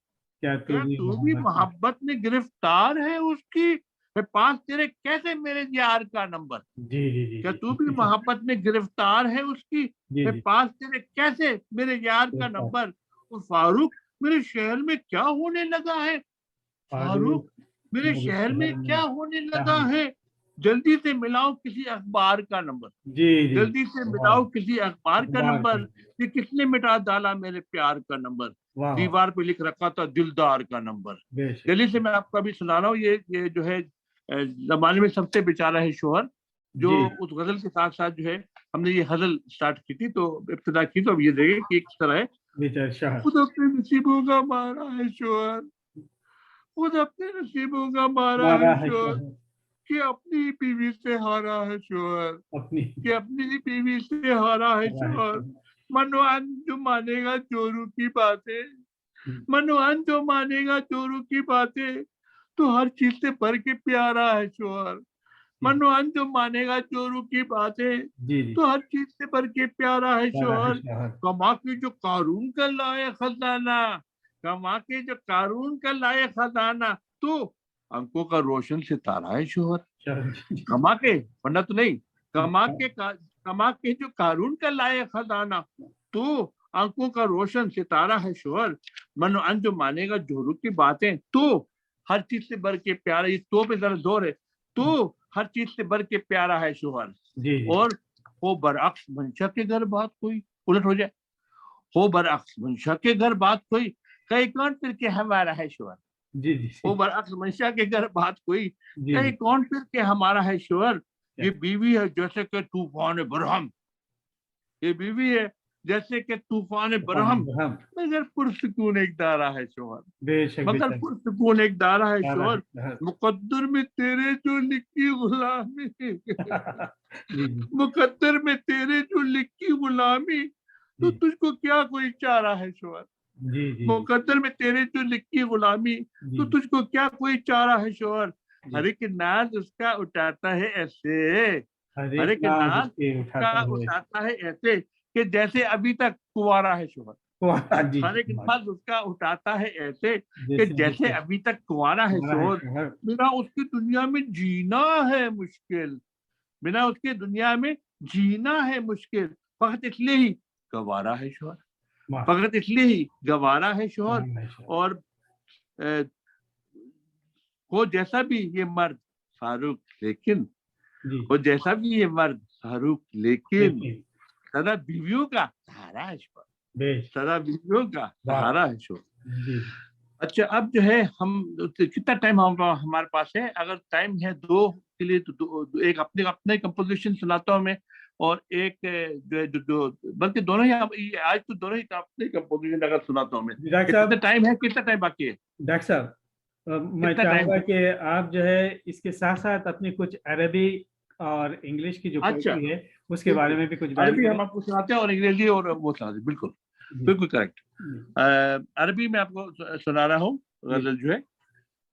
क्या तू क्या भी तू भी मोहब्बत में मोहब्बत में गिरफ्तार है उसकी, मैं पास तेरे कैसे मेरे यार का नंबर। जी, जी, जी, क्या जी। तू भी मोहब्बत में गिरफ्तार है उसकी, जी, मैं जी, पास तेरे कैसे मेरे यार का गिरफ्तार नंबर। और फारूक मेरे शहर में क्या होने लगा है, फारूक फारूक मेरे मेरे शहर में शहर क्या में होने क्या लगा हम है, जल्दी से मिलाओ किसी अखबार का नंबर, जी, जी, जल्दी से वाह! मिलाओ किसी अखबार का अखबार नंबर, के ये किसने मिटा डाला मेरे प्यार का नंबर, वाह, वाह! दीवार पे लिख रखा था दिलदार का नंबर। बेशक। जल्दी से मैं आपको अभी सुना रहा हूँ, ये जो है जमाने में सबसे बेचारा है शोहर, जो जी, उस गजल के साथ साथ जो है हमने ये गजल स्टार्ट की थी, तो इब्तिदा की, तो अब ये देखिए कि किस तरह है। बेचारे शाह। खुद अपने नसीबों का मारा है शोहर, खुद अपने नसीबों का मारा मारा है है शोहर, शाह कि अपनी बीवी से हारा है शोहर, अपनी। कि अपनी बीवी से हारा है मारा है शोहर। शाह। मनोअन जो मानेगा चोरों की बातें, मनोअन जो मानेगा चोरों की बातें, तो हर चीज से बढ़ के प्यारा है शोहर। मनोअन जो मानेगा चोरों की बातें, जी जी। तो हर चीज से बढ़ के प्यारा है मारा है शोहर। शाह। कमा के जो कारून का लाए खजाना, कमा के जो कारून का लाए खजाना, तो अंकों का रोशन सितारा है शोहर। शाह जी। कमा के, वरना तो नहीं, कमा के जो कारून का लाए खजाना, तो अंकों का रोशन सितारा है शोहर। मनो अन जो मानेगा जोरू की बातें, तो हर चीज से बढ़ के प्यारा, ये तो पे जरा जोर है, तो हर चीज से बढ़ के प्यारा है शोहर। जी जी। और हो बरअक्स मंशा के घर बात कोई, उलट हो जाए, हो बरअक्स मंशा के घर बात कोई, कहीं कौन फिर के हमारा है शोहर। जी जी। वो बरअक्स मंशा के घर बात कोई, जी कहीं जी। कौन फिर के हमारा है शोहर। ये बीवी है जैसे कि तूफान बरहम, ये बीवी है जैसे कि तूफान बरहम, हम। मगर पुरसकून एक दारा है शोहर, बेशक मगर बेशक। पुरसकून एक दारा है मारा है शोहर। शाह। मुकद्दर में तेरे जो लिखी गुलामी, जी जी। मुकद्दर में तेरे जो लिखी गुलामी, तो जी तुझको क्या कोई चारा है शोहर। जी। जी मुकद्दर में तेरे जो लिखी गुलामी, जी। तो तुझको क्या कोई चारा है शोहर। जी। हर एक नाज उसका उठाता है ऐसे, हर हर एक एक नाज नाज उसके का उठाता है। उठाता है ऐसे, कि जैसे अभी तक कुंवारा है शोहर। जी हर एक जी। नाज उसका उठाता है ऐसे, कि जैसे जैसे जैसे अभी तक कुंवारा है हमारा है शोहर। शोहर। बिना उसकी दुनिया में जीना है मुश्किल, बिना उसके दुनिया में जीना है मुश्किल, फकत इसलिए ही गवारा है शोहर, वाह। फकत इसलिए ही गवारा है शोहर। मारा है शोहर। और अ, हो जैसा भी ये मर्द फारूक, लेकिन जी। हो जैसा भी ये मर्द फारूक, लेकिन लेकिन। सदा बीवियों का सहारा है शोहर, बेश। सदा बीवियों का वाह। सहारा है शोहर। जी। अच्छा, अब जो है हम कितना टाइम हमारे पास है, अगर टाइम है दो के लिए, तो एक अपने अपने कंपोजिशन सुनाता हूँ मैं, और एक जो है जो बल्कि दोनों ही आज तो दोनों ही अपने कंपोजिशन अगर सुनाता हूँ मैं। डॉक्टर कितना साहब। टाइम है, कितना टाइम बाकी है, डॉक्टर साहब, मैं कितना टाइम चाहूंगा है? कि आप जो है इसके साथ साथ अपनी कुछ अरबी और इंग्लिश की जो अच्छा, पोइट्री है उसके बारे बिल्कुल, में भी कुछ बयान अरबी करें। हम आपको सुनाते हैं और अंग्रेजी और वो सुनाते हैं, बिल्कुल जी बिल्कुल करेक्ट। जी। अरबी में आपको सुना रहा हूँ जी गजल जो है।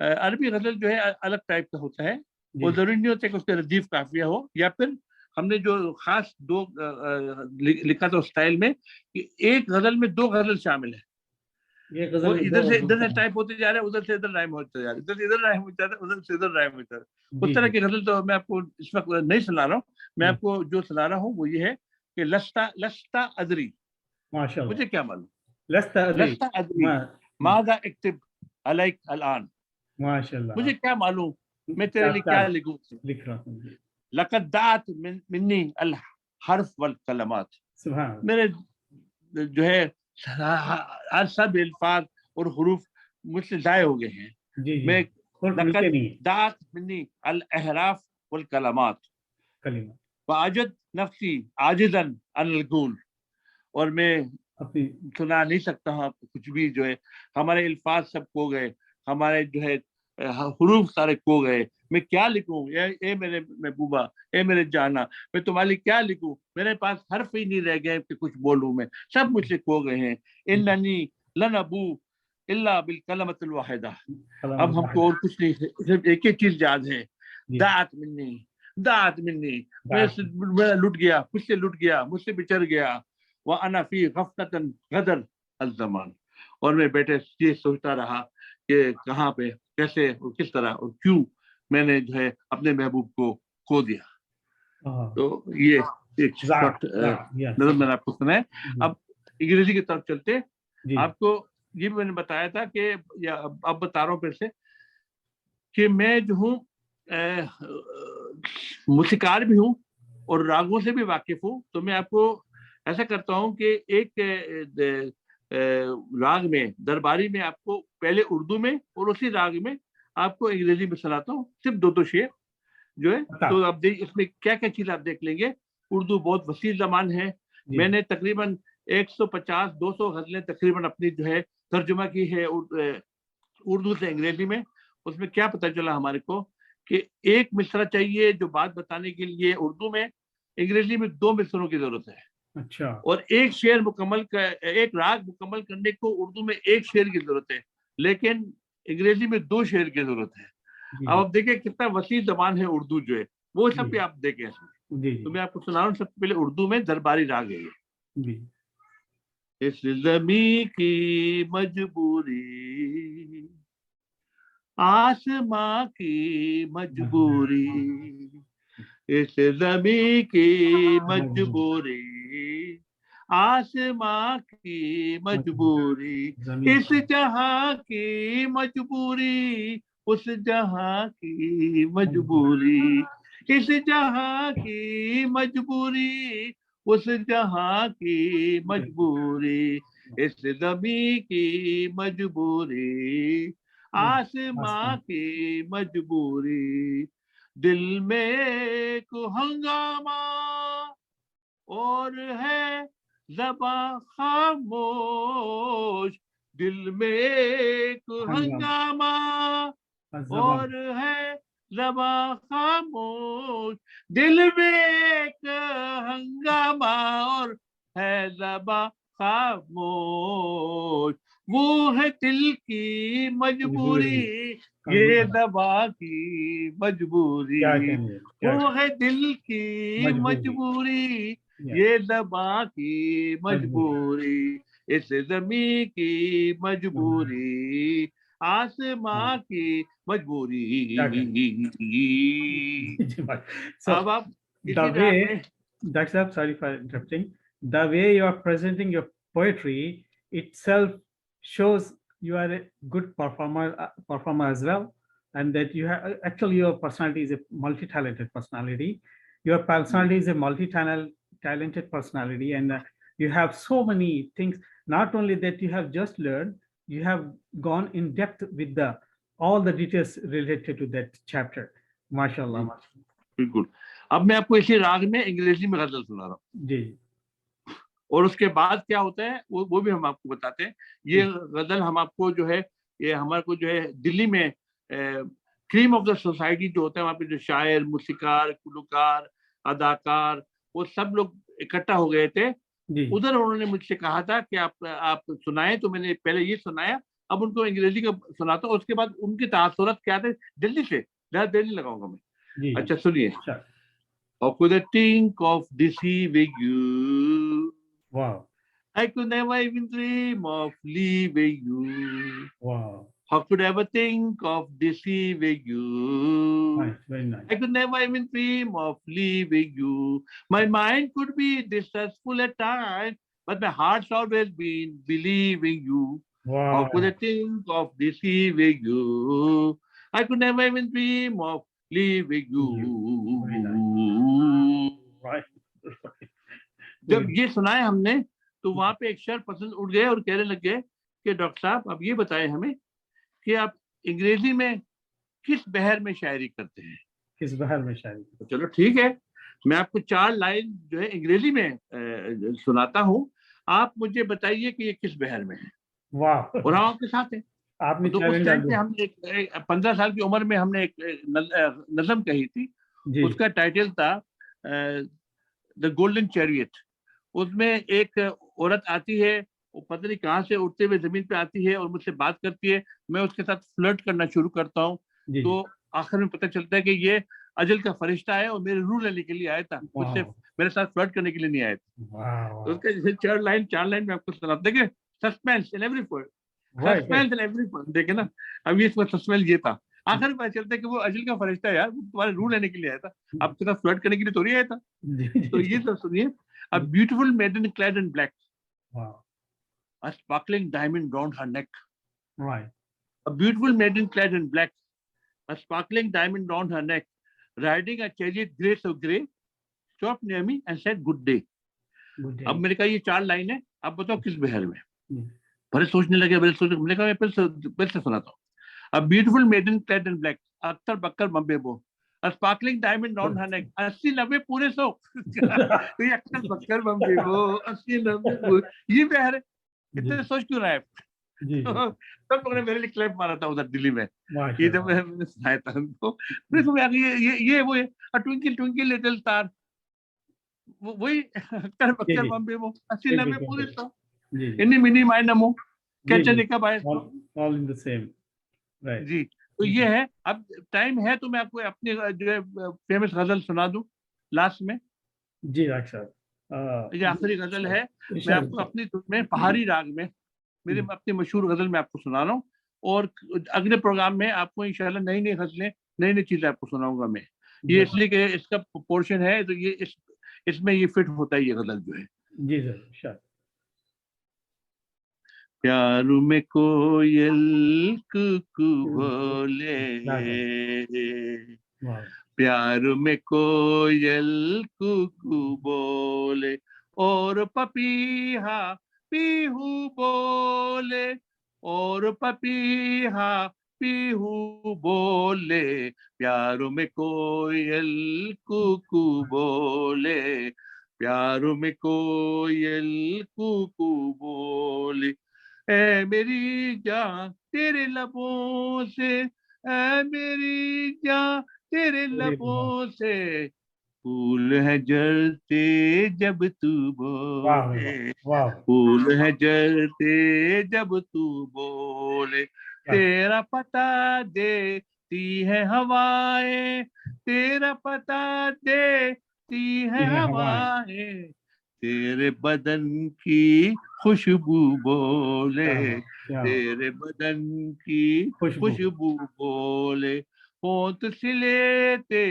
अरबी गजल जो है अलग टाइप का होता है, वो जी। जरूरी नहीं होता कि उसके रदीफ काफिया हो, या फिर हमने जो खास दो लिखा था उस स्टाइल में, कि एक गजल में दो गजल शामिल है, ये वो गजल में दो इधर से गजल टाइप होते जा रहे हैं, उधर से इधर राइम होते जा रहे हैं, इधर से इधर राइम होता है, उधर से इधर राइम होता है। उस जी तरह जी। की गजल तो मैं आपको इस वक्त नहीं सुना रहा हूँ। मैं जी। आपको जो सुना रहा हूँ वो ये है कि लस्ता लस्ता अदरी, माशाल्लाह। मुझे क्या मालूम, लस्ता अदरी। लस्ता अदरी मा माजा इक्तिब अलैक अलान, माशाल्लाह। मुझे क्या मालूम मैं तेरे लिए क्या क्या लिखूं। लिख रहा हूँ जी। लक़द दात मिन्नी अल हर्फ वल कलमात, सुभान अल्लाह। मेरे जो है हर सब अल्फाज और हुरूफ मुझसे जाए हो गए हैं। जी जी। मैं और मिलते लक़द नहीं है। दात मिन्नी अल अहराफ वल कलमात, कलीमा। वाजद नफ्सी आजिजन अनिल गुल, और मैं अपनी। सुना नहीं सकता हूँ आपको कुछ भी, जो है हमारे अल्फाज सब खो गए, हमारे जो है हुरूफ सारे खो गए। मैं क्या लिखूं, ए मेरे महबूबा, ए मेरे जाना, मैं तुम्हारे लिए क्या लिखूं, मेरे पास हर्फ ही नहीं रह गए कि कुछ बोलूं मैं, सब मुझसे खो गए हैं। इन्ननी लन अबू इल्ला बिल कलमतिल वाहिदा, कलाम अब हमको वाहिद। और कुछ नहीं, सिर्फ एक ही चीज याद है, जी। दात मिन्नी, दात मिन्नी, बात। मैं लुट गया, मुझसे लुट गया, मुझसे बिछड़ गया। वह अनाफी गफलतन गदर अज़मान, और मैं बैठे ये सोचता रहा कि कहाँ पे, कैसे और किस तरह और क्यों मैंने जो है अपने महबूब को खो दिया। हाँ। तो ये एक ज़ात शॉर्ट ज़ात यस। नज़र मैंने आपको सुनाया। जी अब अंग्रेजी की तरफ चलते, जी। आपको ये भी मैंने बताया था कि, या अब बता रहा हूँ फिर से, कि मैं जो हूँ मूसीकार भी हूँ और रागों से भी वाकिफ हूँ। तो मैं आपको ऐसा करता हूँ कि एक राग में, दरबारी में, आपको पहले उर्दू में और उसी राग में आपको अंग्रेजी में सुनाता हूँ, सिर्फ दो शेर जो है। बता। तो आप देख इसमें क्या क्या चीज आप देख लेंगे, उर्दू बहुत वसी ज़बान है। जी, मैंने तकरीबन 150-200 गज़लें तकरीबन अपनी जो है तर्जुमा की है उर्दू से अंग्रेजी में। उसमें क्या पता चला हमारे को कि एक मिसरा चाहिए जो बात बताने के लिए उर्दू में, अंग्रेजी में 2 मिसरों की जरूरत है। अच्छा, और एक शेर मुकम्मल एक राग मुकम्मल करने को उर्दू में एक शेर की जरूरत है, लेकिन अंग्रेजी में 2 शेर की जरूरत है। जी, अब आप देखिए कितना वसी जबान है उर्दू जो है, वो सब भी जी, आप देखें इसमें। जी, तो मैं आपको सुना रहा हूँ, सबसे पहले उर्दू में दरबारी राग है ये। जी, इस ज़मीं की मजबूरी, आसमां की मजबूरी, इस ज़मीं की मजबूरी, आसमां की मजबूरी, जमीन इस जहां की मजबूरी, उस जहां की मजबूरी, इस जहां की मजबूरी, उस जहां की मजबूरी, इस ज़मीं की मजबूरी, आसमां की मजबूरी, दिल में एक हंगामा और है ज़बां खामोश, दिल में एक हंगामा हंगामा जबान और है ज़बां खामोश, दिल में एक हंगामा और है ज़बां खामोश, वो है दिल की मजबूरी मजबूरी, ये हंगामा दबा की मजबूरी, क्या कहेंगे क्या वो है दिल की मजबूरी मजबूरी, या ये दबा की मजबूरी मजबूरी, इस ज़मीं की मजबूरी मजबूरी, हाँ, आसमां की मजबूरी। क्या कहेंगे जी, भाई। So अब आप the इसी राग way, में Dr. Sorry for interrupting. The way you are presenting your poetry itself shows you are a good performer as well, and that you have actually your personality is a multi-talented personality. Your personality is a multi-talented personality, and you have so many things. Not only that, you have just learned, you have gone in depth with the all the details related to that chapter. MashaAllah. MashaAllah. बिल्कुल। अब मैं आपको इसी राग में अंग्रेजी में गजल सुना रहा हूँ, जी और उसके बाद क्या होता है वो भी हम आपको बताते हैं। ये जी गजल हम आपको जो है, ये हमारे को जो है दिल्ली में क्रीम ऑफ द सोसाइटी जो होता है, वहाँ पे जो शायर, मूसीकार, गुलकार, अदाकार, वो सब लोग इकट्ठा हो गए थे। जी उधर उन्होंने मुझसे कहा था कि आप सुनाएं, तो मैंने पहले ये सुनाया, अब उनको अंग्रेजी का सुनाता हूँ। उसके बाद उनके तासुरात क्या थे दिल्ली से, ज़्यादा देर नहीं लगाऊंगा मैं। जी अच्छा सुनिए। अच्छा How could I think of deceiving you? वाह I could never even dream of leaving you. वाह How could I ever think of deceiving you? Nice very nice I could never even dream of leaving you. My mind could be distrustful at times, but my heart's always been believing you. How could I वाह think of deceiving you? I could never even dream of leaving you very nice you. Right जब ये सुनाए हमने, तो वहां पे एक शर पसंद उठ गए और कहने लग गए कि डॉक्टर साहब अब ये बताएं हमें कि आप अंग्रेजी में किस बहर में शायरी करते हैं। किस बहर में शायरी तो चलो ठीक है, मैं आपको 4 लाइन जो है अंग्रेजी में सुनाता हूँ, आप मुझे बताइए कि ये किस बहर में है, वाह और हम आपके साथ हैं। आपने तो उस चैलेंज डाल टाइम पे दिया हमने 15 साल की उम्र में हमने एक नज़म कही थी, जी उसका टाइटल था द गोल्डन चैरियट। उसमें एक औरत आती है, वो पता नहीं कहाँ से उठते हुए जमीन पे आती है और मुझसे बात करती है, मैं उसके साथ फ्लर्ट करना शुरू करता हूँ। जी तो आखिर में पता चलता है कि ये अजल का फरिश्ता है और मेरे रूह लेने के लिए आया था, मुझसे वाह मेरे साथ फ्लर्ट करने के लिए नहीं आया था। वाह तो उसके जैसे 4 लाइन में आपको सुना देखिए, suspense in every word, right right suspense in every word, देखे ना। अब ये इसमें सस्पेंस ये था, आखिर में पता चलता है कि वो अजल का फरिश्ता है यार, वो तुम्हारे रूह लेने के लिए आया था, आपके साथ फ्लर्ट करने के लिए थोड़ी आया था। जी तो जी ये सब सुनिए। A beautiful maiden clad in black, वाह a sparkling diamond round her neck. Right A beautiful maiden clad in black, a sparkling diamond round her neck, riding a chariot grey so grey, stopped near me and said good day. Good day अब मैंने कहा ये 4 लाइन है, अब बताओ किस बहर में। बड़े सोचने लगे, मैंने कहा मैं फिर से सुनाता हूँ। A beautiful maiden clad in black, Akhtar Bakkar मम्बे बो, स्पार्कलिंग डायमंड नॉन हनक 80-90 पूरे 100 तो ये अक्सर बक्कर बम्बे वो 80-90 ये भी है। इतने सोच क्यों रहा है? जी तो सब लोगों ने मेरे लिए क्लैप मारा था उधर दिल्ली में, ये जब माशाल्लाह। मैंने सुनाया था उनको। फिर तो ये वो है ट्विंकल ट्विंकल लिटिल स्टार, वही अक्सर जी बक्कर जी बम्बे वो बिल्कुल 80-90 पूरे बिल्कुल 100 जी जी इन्हीं मिनी माइंड नमो जी कैचा जी देखा बाय तो। All in the same right. जी तो ये है। अब टाइम है तो मैं आपको अपनी जो है फेमस गजल सुना दूं लास्ट में। जी डॉक्टर साहब ये आखिरी गजल है। मैं आपको इंशाल्लाह। अपनी धुन में पहाड़ी राग में मेरी अपनी मशहूर गजल मैं आपको सुना रहा हूँ। और अगले प्रोग्राम में आपको इंशाल्लाह नई नई गजलें नई नई चीजें आपको सुनाऊंगा मैं। ये इसलिए कि इसका पोर्शन है तो ये इसमें ये फिट होता है ये गजल जो है। जी सर शायद। प्यार में कोयल कुकू बोले, वाह प्यार में कोयल कुकू बोले, और पपीहा पीहू बोले, और पपीहा पीहू बोले, प्यार में कोयल कुकू बोले, प्यार में कोयल कुकू बोले। ऐ मेरी जान तेरे लबों से, ऐ मेरी जान तेरे लबों से, फूल है जलते जब तू वाह बोले, वाह फूल है जलते जब तू बोले, तेरा पता देती है हवाएं, तेरा पता देती है हवाएं हवाएं, तेरे बदन की खुशबू बोले, क्या तेरे बदन की खुशबू खुशबू बोले, होंठ सिलेते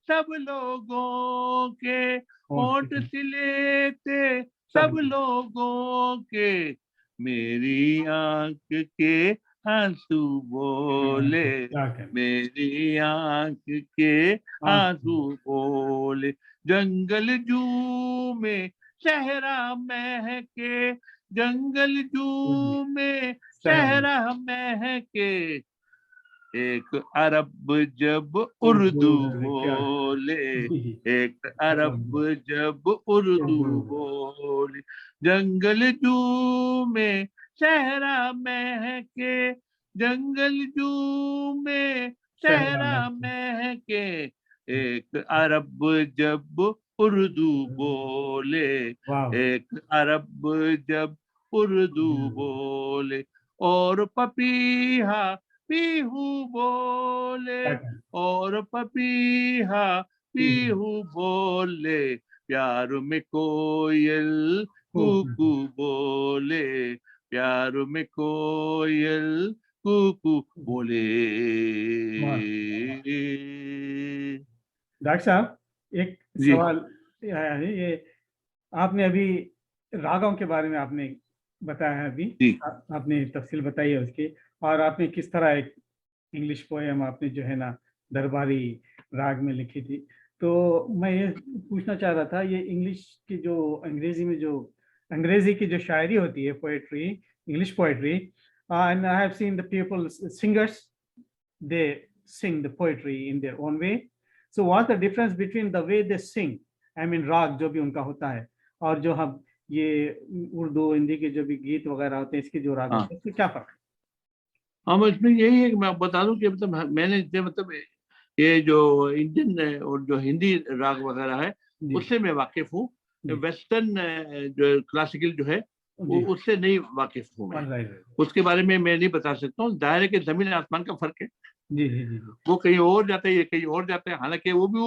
सब लोगों के, होंठ सिलेते सब लोगों के, मेरी आंख के आंसू बोले, क्या करें मेरी आंख के आंसू बोले, जंगल जू में सहरा महके, जंगल जू में सहरा महके, एक अरब जब उर्दू बोले, एक अरब जब उर्दू बोले, जंगल जू में सहरा महके, जंगल जू में सहरा महके, एक अरब जब उर्दू बोले, एक अरब जब उर्दू बोले, और पपीहा पीहू बोले, और पपीहा पीहू बोले, प्यार में कोयल कुकू बोले, प्यार में कोयल कुकू बोले। डॉक्टर साहब एक जी सवाल है ये आपने अभी रागों के बारे में आपने बताया है अभी जी आपने तफसील बताई है उसकी और आपने किस तरह एक इंग्लिश पोएम आपने जो है ना दरबारी राग में लिखी थी। तो मैं ये पूछना चाह रहा था ये इंग्लिश की जो अंग्रेजी में जो अंग्रेजी की जो शायरी होती है poetry English poetry and I have seen the people singers they sing the poetry in their own way. So what's the difference between the way they sing, I mean राग जो भी उनका होता है और जो हम ये उर्दू हिंदी के जो भी गीत वगैरह होते हैं इसके जो राग होते हैं इसमें क्या फर्क है? हाँ इसमें यही है कि मैं बता दूं कि मतलब मैंने मतलब ये जो इंडियन और जो हिंदी राग वगैरह है उससे मैं वाकिफ हूँ। वेस्टर्न जो क्लासिकल जो है वो उससे नहीं वाकिफ हूँ मैं, उसके बारे में मैं नहीं बता सकता हूँ। दायरे के जमीन आसमान का फर्क है। जी जी जी वो कहीं और जाते हैं ये कहीं और जाते हैं, हालांकि वो भी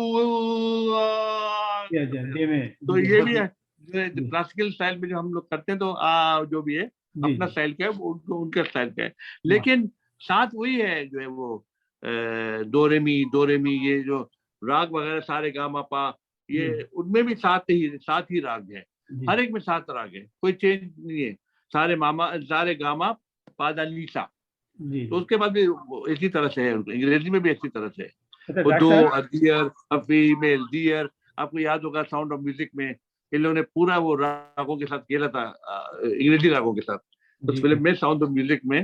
तो ये भी है क्लासिकल स्टाइल में जो हम लोग करते हैं तो जो भी है अपना स्टाइल क्या है उनका स्टाइल क्या है, लेकिन साथ वही है जो है वो दो रेमी ये जो राग वगैरह सारे गामा पा ये उनमें भी साथ ही राग है, हर एक में 7 राग है, कोई चेंज नहीं है, सारे गामा पादा नीसा। तो उसके बाद भी इसी तरह से है, अंग्रेजी में भी इसी तरह से है। वो दो डियर फीमेल डियर, आपको याद होगा साउंड ऑफ म्यूजिक में इन लोगों ने पूरा वो रागों के साथ खेला था अंग्रेजी रागों के साथ। उस फिल्म में साउंड ऑफ म्यूजिक में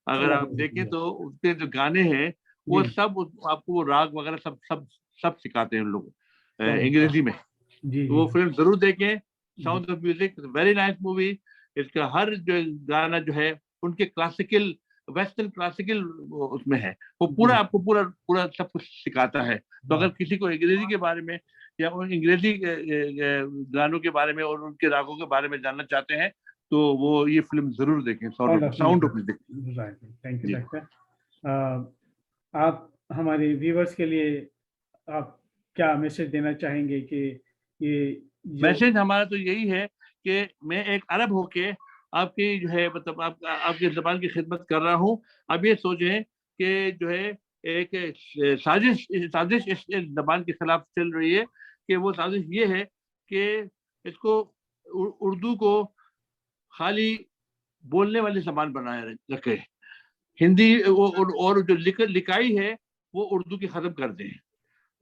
अगर आप देखें तो उसके जो गाने हैं वो सब आपको वो राग वगैरह सब सब सब सिखाते हैं उन लोग अंग्रेजी में। जी तो वो फिल्म जरूर देखें, sound of music, very nice movie. इसका हर जो गाना जो है उनके क्लासिकल, वेस्टर्न क्लासिकल उसमें है, वो पूरा आपको पूरा पूरा सब कुछ सिखाता है। तो अगर किसी को अंग्रेजी के बारे में या उन अंग्रेजी गानों के बारे में और उनके रागों के बारे में जानना चाहते हैं तो वो ये फिल्म जरूर देखें, sound of music. Right, thank you जी। डॉक्टर। आप हमारे व्यूवर्स के लिए आप क्या मैसेज देना चाहेंगे कि ये जो मैसेज हमारा तो यही है कि मैं एक अरब होके आपकी जो है मतलब आपकी जबान की खिदमत कर रहा हूँ। अब ये सोचें कि जो है एक साजिश इस जबान के खिलाफ चल रही है, कि वो साजिश ये है कि इसको उर्दू को खाली बोलने वाली जबान बनाए रखे, हिंदी और जो लिखाई है वो उर्दू की खत्म कर दें।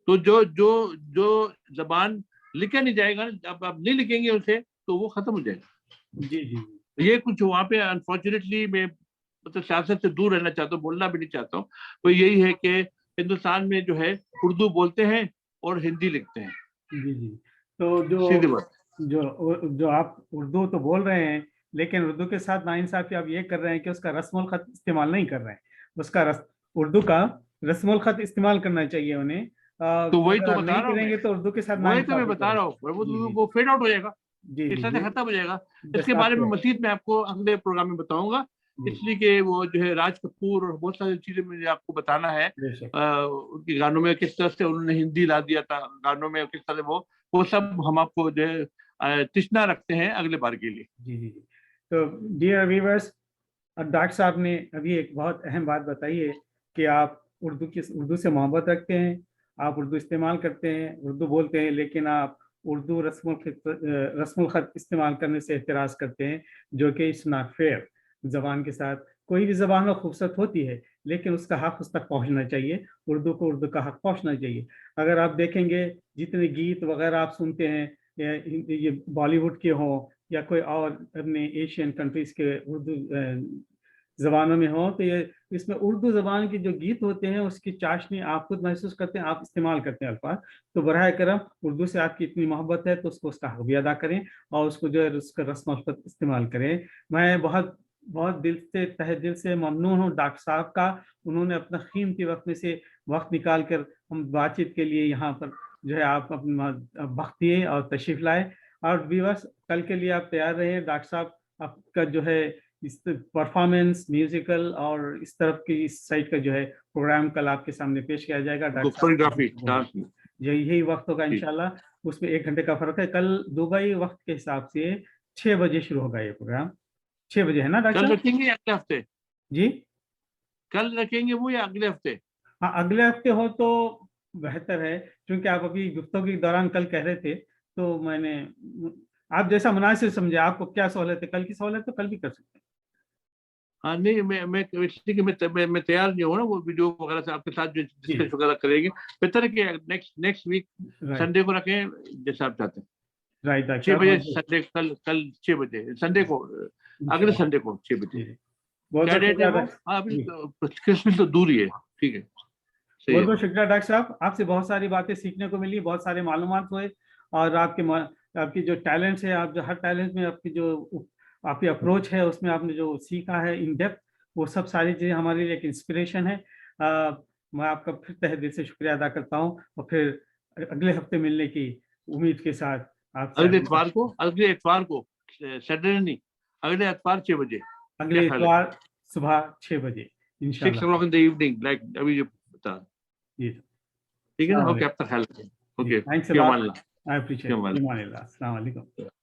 तो जो जो जो जबान लिखा नहीं जाएगा, जब आप नहीं लिखेंगे उसे तो वो खत्म हो जाएगा। जी जी ये कुछ वहाँ पे अनफॉर्चुनेटली मैं मतलब सियासत से दूर रहना चाहता हूँ, बोलना भी नहीं चाहता हूँ। तो यही है कि हिंदुस्तान में जो है उर्दू बोलते हैं और हिंदी लिखते हैं, जी जी। तो सीधी बात। जो आप उर्दू तो बोल रहे हैं, लेकिन उर्दू के साथ नाइंसाफी आप ये कर रहे हैं कि उसका रस्मुल खत इस्तेमाल नहीं कर रहे हैं। उसका उर्दू का रस्मुल खत इस्तेमाल करना चाहिए उन्हें। तो वही अगर तो आप बता नहीं रहा हूँ मैं, करेंगे तो उर्दू के साथ वही तो मैं नाइंसाफी बता करें। रहा हूँ, वो जी जी वो फेड आउट हो जाएगा, जी इस जी तरह से जी। खत्म हो जाएगा। इसके जैसा आप बारे में कह मजीद मैं आपको अगले प्रोग्राम में बताऊंगा, जी इसलिए कि वो जो है राज कपूर और बहुत सारी चीजें मुझे आपको बताना है। बेशक। उनके गानों में किस तरह से उन्होंने हिंदी ला दिया था गानों में, किस तरह वो सब हम आपको जो है तृष्णा रखते हैं अगले बार के लिए। जी जी जी। तो डियर व्यूवर्स, डॉक्टर साहब ने अभी एक बहुत अहम बात बताई है कि आप उर्दू से मोहब्बत रखते हैं, आप उर्दू इस्तेमाल करते हैं, उर्दू बोलते हैं, लेकिन आप उर्दू रस्मुल खत इस्तेमाल करने से एतराज़ करते हैं, जो कि इट्स नॉट फेयर। ज़बान के साथ कोई भी ज़बान में खूबसूरत होती है, लेकिन उसका हक उस तक पहुंचना चाहिए, उर्दू को उर्दू का हक पहुंचना चाहिए। अगर आप देखेंगे जितने गीत वगैरह आप सुनते हैं, ये बॉलीवुड के हों या कोई और अपने एशियन कंट्रीज के उर्दू ज़बानों में हो, तो ये इसमें उर्दू ज़बान के जो गीत होते हैं उसकी चाशनी आप खुद महसूस करते हैं, आप इस्तेमाल करते हैं अल्फाज। तो बराह करम उर्दू से आपकी इतनी मोहब्बत है तो उसको उसका हक भी अदा करें और उसको जो है उसका रस्म अल्फाज इस्तेमाल करें। मैं बहुत बहुत दिल से तहे दिल से ममनून हूँ डॉक्टर साहब का, उन्होंने अपना कीमती वक्त में से वक्त निकाल कर हम बातचीत के लिए यहाँ पर जो है आप अपना वक्त दिए और तशरीफ लाए। और व्यूअर्स, कल के लिए आप तैयार रहे। डॉक्टर साहब आपका जो है इस परफॉर्मेंस म्यूजिकल और इस तरफ की इस साइड का जो है प्रोग्राम कल आपके सामने पेश किया जाएगा। डॉक्टर कोरियोग्राफी साहब यही वक्त होगा इंशाल्लाह, उसमें 1 घंटे का फर्क है। कल दुबई वक्त के हिसाब से 6 बजे शुरू होगा ये प्रोग्राम, 6 बजे है ना डॉक्टर कल साहब? रखेंगे या अगले हफ्ते? जी कल रखेंगे वो या अगले हफ्ते? हाँ, अगले हफ्ते हो तो बेहतर है, क्योंकि आप अभी गुफ्तगू के दौरान कल कह रहे थे, तो मैंने आप जैसा मुनासिब समझे, आपको क्या सहूलत है, कल की सहूलत तो कल भी कर सकते हैं। हाँ नहीं, मैं इसलिए कि मैं तैयार नहीं हूँ ना, वो वीडियो वगैरह से आपके साथ जो जी डिस्कस वगैरह करेंगे। बेहतर है कि नेक्स्ट वीक राइट संडे को रखें, जैसा आप चाहते हैं। राइट डॉक्टर 6 साहब, बजे संडे, कल 6 बजे संडे को, अगले संडे को 6 बजे। जी बहुत क्या बहुत डेट है शुक्रिया वो? हाँ अभी जी क्रिसमस तो दूर ही है, ठीक है, सही बहुत है। बहुत शुक्रिया डॉक्टर साहब, आपसे बहुत सारी बातें सीखने को मिली, बहुत सारे मालूमात हुए। और आपकी जो टैलेंट्स है, आप जो हर टैलेंट में आपकी अप्रोच है, उसमें आपने जो सीखा है इन डेप्थ, वो सब सारी चीज़ें हमारे लिए एक इंस्पिरेशन है। मैं आपका फिर तहे दिल से शुक्रिया अदा करता हूँ और फिर अगले हफ्ते मिलने की उम्मीद के साथ आपसे अगले इतवार को सैटरडे नहीं, अगले इतवार 6 बजे। क्या अगले ख्याल है? इतवार सुबह 6 बजे 6 इंशाल्लाह। o'clock in the evening, like अभी जो बता, जी ठीक है ना? अस्सलाम ओके, वालेकुम। आपका ख्याल रखें। जी ओके, थैंक्स अ फी लॉट, अमान अल्लाह, आई फी अप्रिशिएट। अमान ईमान अल्लाह, अस्सलाम वालेकुम। अल्लाह।